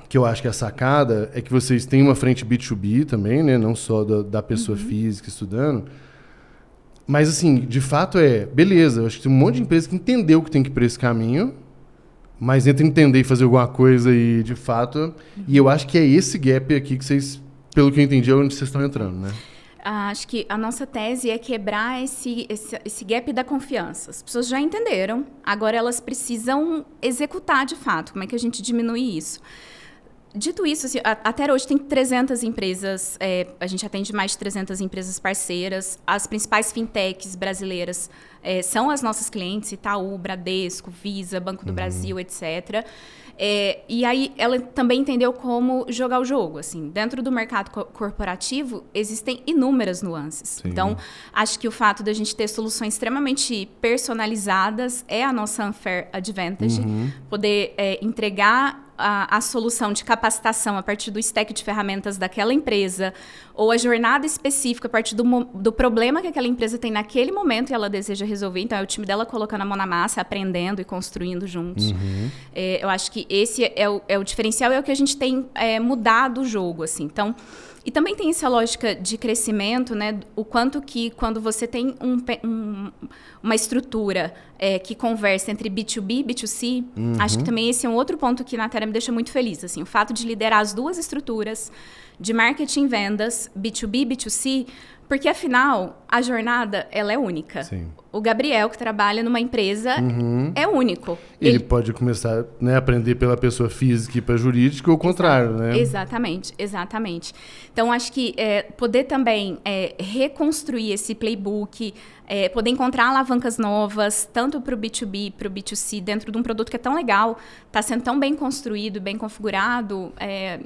que eu acho que a sacada é que vocês têm uma frente B2B também, né? Não só da pessoa física estudando. Mas, assim, de fato beleza, eu acho que tem um monte de empresa que entendeu que tem que ir por esse caminho, mas entre entender e fazer alguma coisa e, de fato... E eu acho que é esse gap aqui que vocês, pelo que eu entendi, é onde vocês estão entrando, né? Acho que a nossa tese é quebrar esse gap da confiança. As pessoas já entenderam, agora elas precisam executar de fato. Como é que a gente diminui isso? Dito isso, assim, até hoje tem 300 empresas, a gente atende mais de 300 empresas parceiras. As principais fintechs brasileiras são as nossas clientes, Itaú, Bradesco, Visa, Banco do Brasil, etc. E aí ela também entendeu como jogar o jogo. Assim. Dentro do mercado corporativo, existem inúmeras nuances. Sim. Então, acho que o fato de a gente ter soluções extremamente personalizadas é a nossa unfair advantage. Poder entregar a solução de capacitação a partir do stack de ferramentas daquela empresa, ou a jornada específica a partir do problema que aquela empresa tem naquele momento e ela deseja resolver. Então, é o time dela colocando a mão na massa, aprendendo e construindo juntos. Eu acho que esse é o diferencial, é o que a gente tem mudado o jogo, assim. Então, e também tem essa lógica de crescimento, né? O quanto que quando você tem uma estrutura que conversa entre B2B e B2C, acho que também esse é um outro ponto que na Terra me deixa muito feliz. Assim, o fato de liderar as duas estruturas de marketing e vendas, B2B e B2C, porque, afinal, a jornada ela é única. Sim. O Gabriel, que trabalha numa empresa, é único. Ele pode começar, né, a aprender pela pessoa física e para jurídica, ou o contrário, né? Exatamente. Então, acho que poder também reconstruir esse playbook, poder encontrar alavancas novas, tanto para o B2B, para o B2C, dentro de um produto que é tão legal, está sendo tão bem construído, bem configurado,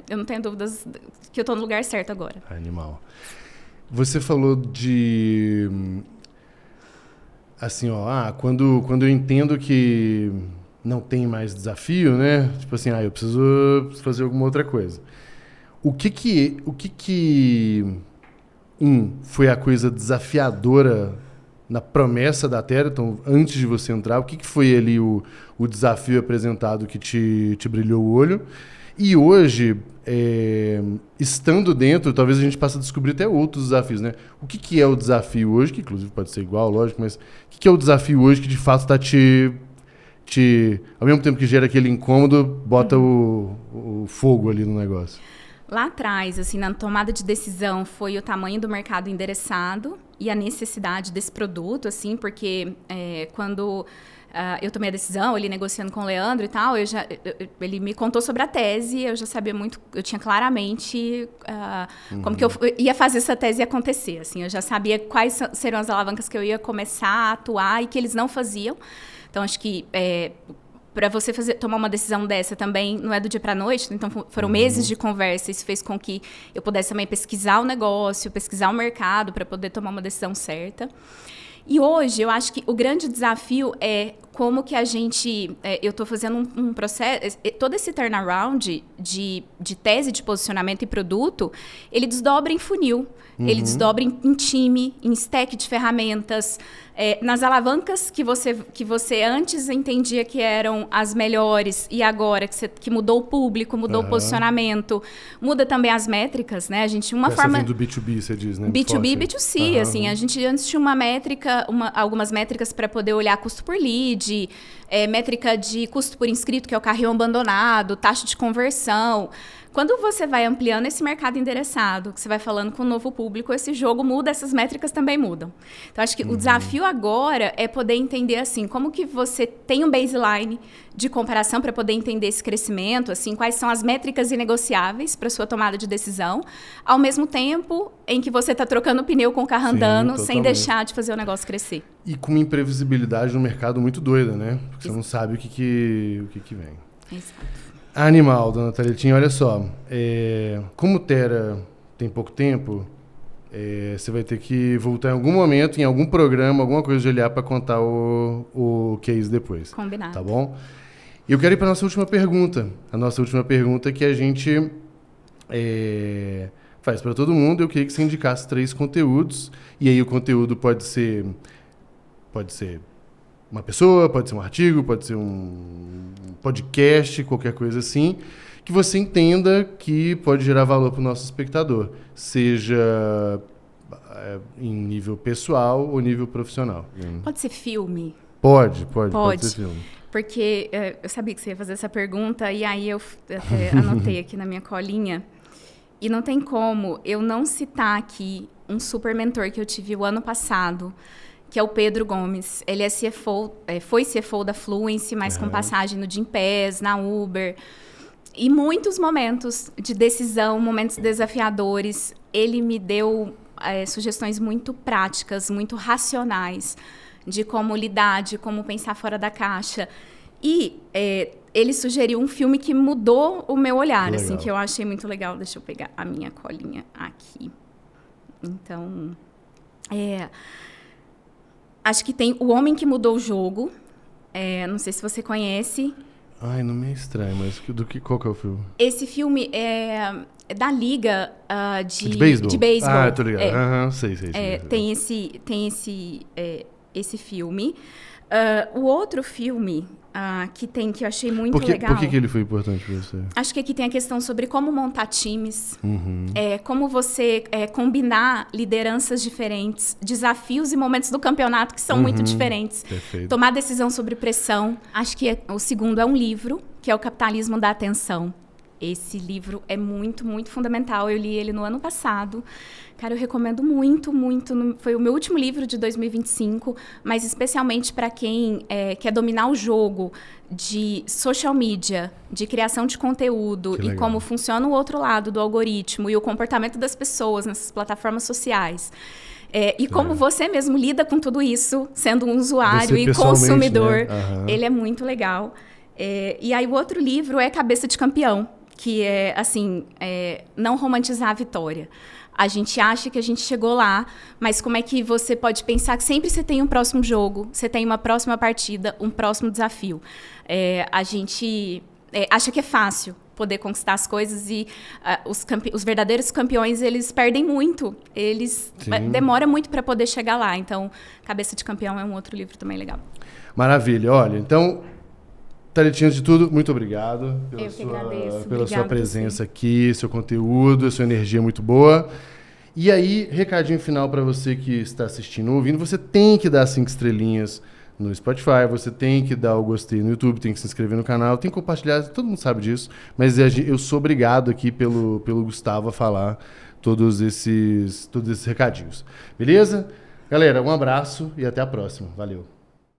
eu não tenho dúvidas que eu estou no lugar certo agora. Animal. Você falou de... Assim, quando eu entendo que não tem mais desafio, né? Tipo assim, eu preciso fazer alguma outra coisa. O que foi a coisa desafiadora na promessa da Terra? Então, antes de você entrar, o que foi ali o desafio apresentado que te brilhou o olho? E hoje, estando dentro, talvez a gente passe a descobrir até outros desafios, né? O que é o desafio hoje, que inclusive pode ser igual, lógico, mas o que é o desafio hoje que de fato está ao mesmo tempo que gera aquele incômodo, bota o fogo ali no negócio? Lá atrás, assim, na tomada de decisão, foi o tamanho do mercado endereçado e a necessidade desse produto, assim, porque quando eu tomei a decisão, ele negociando com o Leandro e tal, ele me contou sobre a tese, eu já sabia muito, eu tinha claramente como que eu ia fazer essa tese acontecer, assim, eu já sabia quais seriam as alavancas que eu ia começar a atuar e que eles não faziam. Então, acho que para você tomar uma decisão dessa também não é do dia para a noite, então foram meses de conversa, isso fez com que eu pudesse também pesquisar o negócio, pesquisar o mercado para poder tomar uma decisão certa. E hoje, eu acho que o grande desafio é como que a gente... eu estou fazendo um processo... Todo esse turnaround de tese, de posicionamento e produto, ele desdobra em funil, ele desdobra em time, em stack de ferramentas, nas alavancas que você antes entendia que eram as melhores e agora que mudou o público, mudou o posicionamento, muda também as métricas, né? A gente forma do B2B, você diz, né? B2B e B2C, assim, a gente antes tinha uma métrica, algumas métricas para poder olhar custo por lead, métrica de custo por inscrito, que é o carrinho abandonado, taxa de conversão. Quando você vai ampliando esse mercado endereçado, que você vai falando com o novo público, esse jogo muda, essas métricas também mudam. Então, acho que o desafio agora é poder entender, assim, como que você tem um baseline de comparação para poder entender esse crescimento, assim, quais são as métricas inegociáveis para sua tomada de decisão, ao mesmo tempo em que você está trocando pneu com o carro andando, sem deixar de fazer o negócio crescer. E com uma imprevisibilidade no mercado muito doida, né? Porque você não sabe o que vem. Exato. Animal, dona Thalitinha, olha só. Como Terra tem pouco tempo, você vai ter que voltar em algum momento, em algum programa, alguma coisa de olhar para contar o case depois. Combinado. Tá bom? E eu quero ir para a nossa última pergunta. A nossa última pergunta que a gente faz para todo mundo. Eu queria que você indicasse 3 conteúdos. E aí o conteúdo pode ser uma pessoa, pode ser um artigo, pode ser um podcast, qualquer coisa assim, que você entenda que pode gerar valor para o nosso espectador, seja em nível pessoal ou nível profissional. Pode ser filme? Pode ser filme. Porque eu sabia que você ia fazer essa pergunta, e aí eu até anotei aqui na minha colinha, e não tem como eu não citar aqui um super mentor que eu tive o ano passado, que é o Pedro Gomes. Ele é CFO, foi CFO da Fluence, mas com passagem no Gympass, na Uber. E muitos momentos de decisão, momentos desafiadores, ele me deu sugestões muito práticas, muito racionais, de como lidar, de como pensar fora da caixa. E ele sugeriu um filme que mudou o meu olhar, assim, que eu achei muito legal. Deixa eu pegar a minha colinha aqui. Então, acho que tem O Homem que Mudou o Jogo. Não sei se você conhece. Ai, não me é estranho, mas qual que é o filme? Esse filme é da Liga De beisebol? de beisebol. Ah, tô ligado. Aham, sei. Tem esse filme. O outro filme que eu achei muito legal. Por que ele foi importante pra você? Acho que aqui tem a questão sobre como montar times, como você combinar lideranças diferentes, desafios e momentos do campeonato que são muito diferentes. Perfeito. Tomar decisão sobre pressão. Acho que o segundo é um livro, que é O Capitalismo da Atenção. Esse livro é muito, muito fundamental. Eu li ele no ano passado. Cara, eu recomendo muito, muito. Foi o meu último livro de 2025, mas especialmente para quem quer dominar o jogo de social media, de criação de conteúdo e como funciona o outro lado do algoritmo e o comportamento das pessoas nessas plataformas sociais. E como você mesmo lida com tudo isso, sendo um usuário e consumidor. Né? Ele é muito legal. E aí o outro livro é Cabeça de Campeão, que é, assim, não romantizar a vitória. A gente acha que a gente chegou lá, mas como é que você pode pensar que sempre você tem um próximo jogo, você tem uma próxima partida, um próximo desafio. A gente acha que é fácil poder conquistar as coisas e os verdadeiros campeões, eles perdem muito. Eles demoram muito para poder chegar lá. Então, Cabeça de Campeão é um outro livro também legal. Maravilha. Olha, então... Thalitinhas de tudo, muito obrigado pela sua presença aqui, seu conteúdo, sua energia muito boa. E aí, recadinho final para você que está assistindo ou ouvindo, você tem que dar 5 estrelinhas no Spotify, você tem que dar o gostei no YouTube, tem que se inscrever no canal, tem que compartilhar, todo mundo sabe disso, mas eu sou obrigado aqui pelo Gustavo a falar todos esses recadinhos. Beleza? Galera, um abraço e até a próxima. Valeu!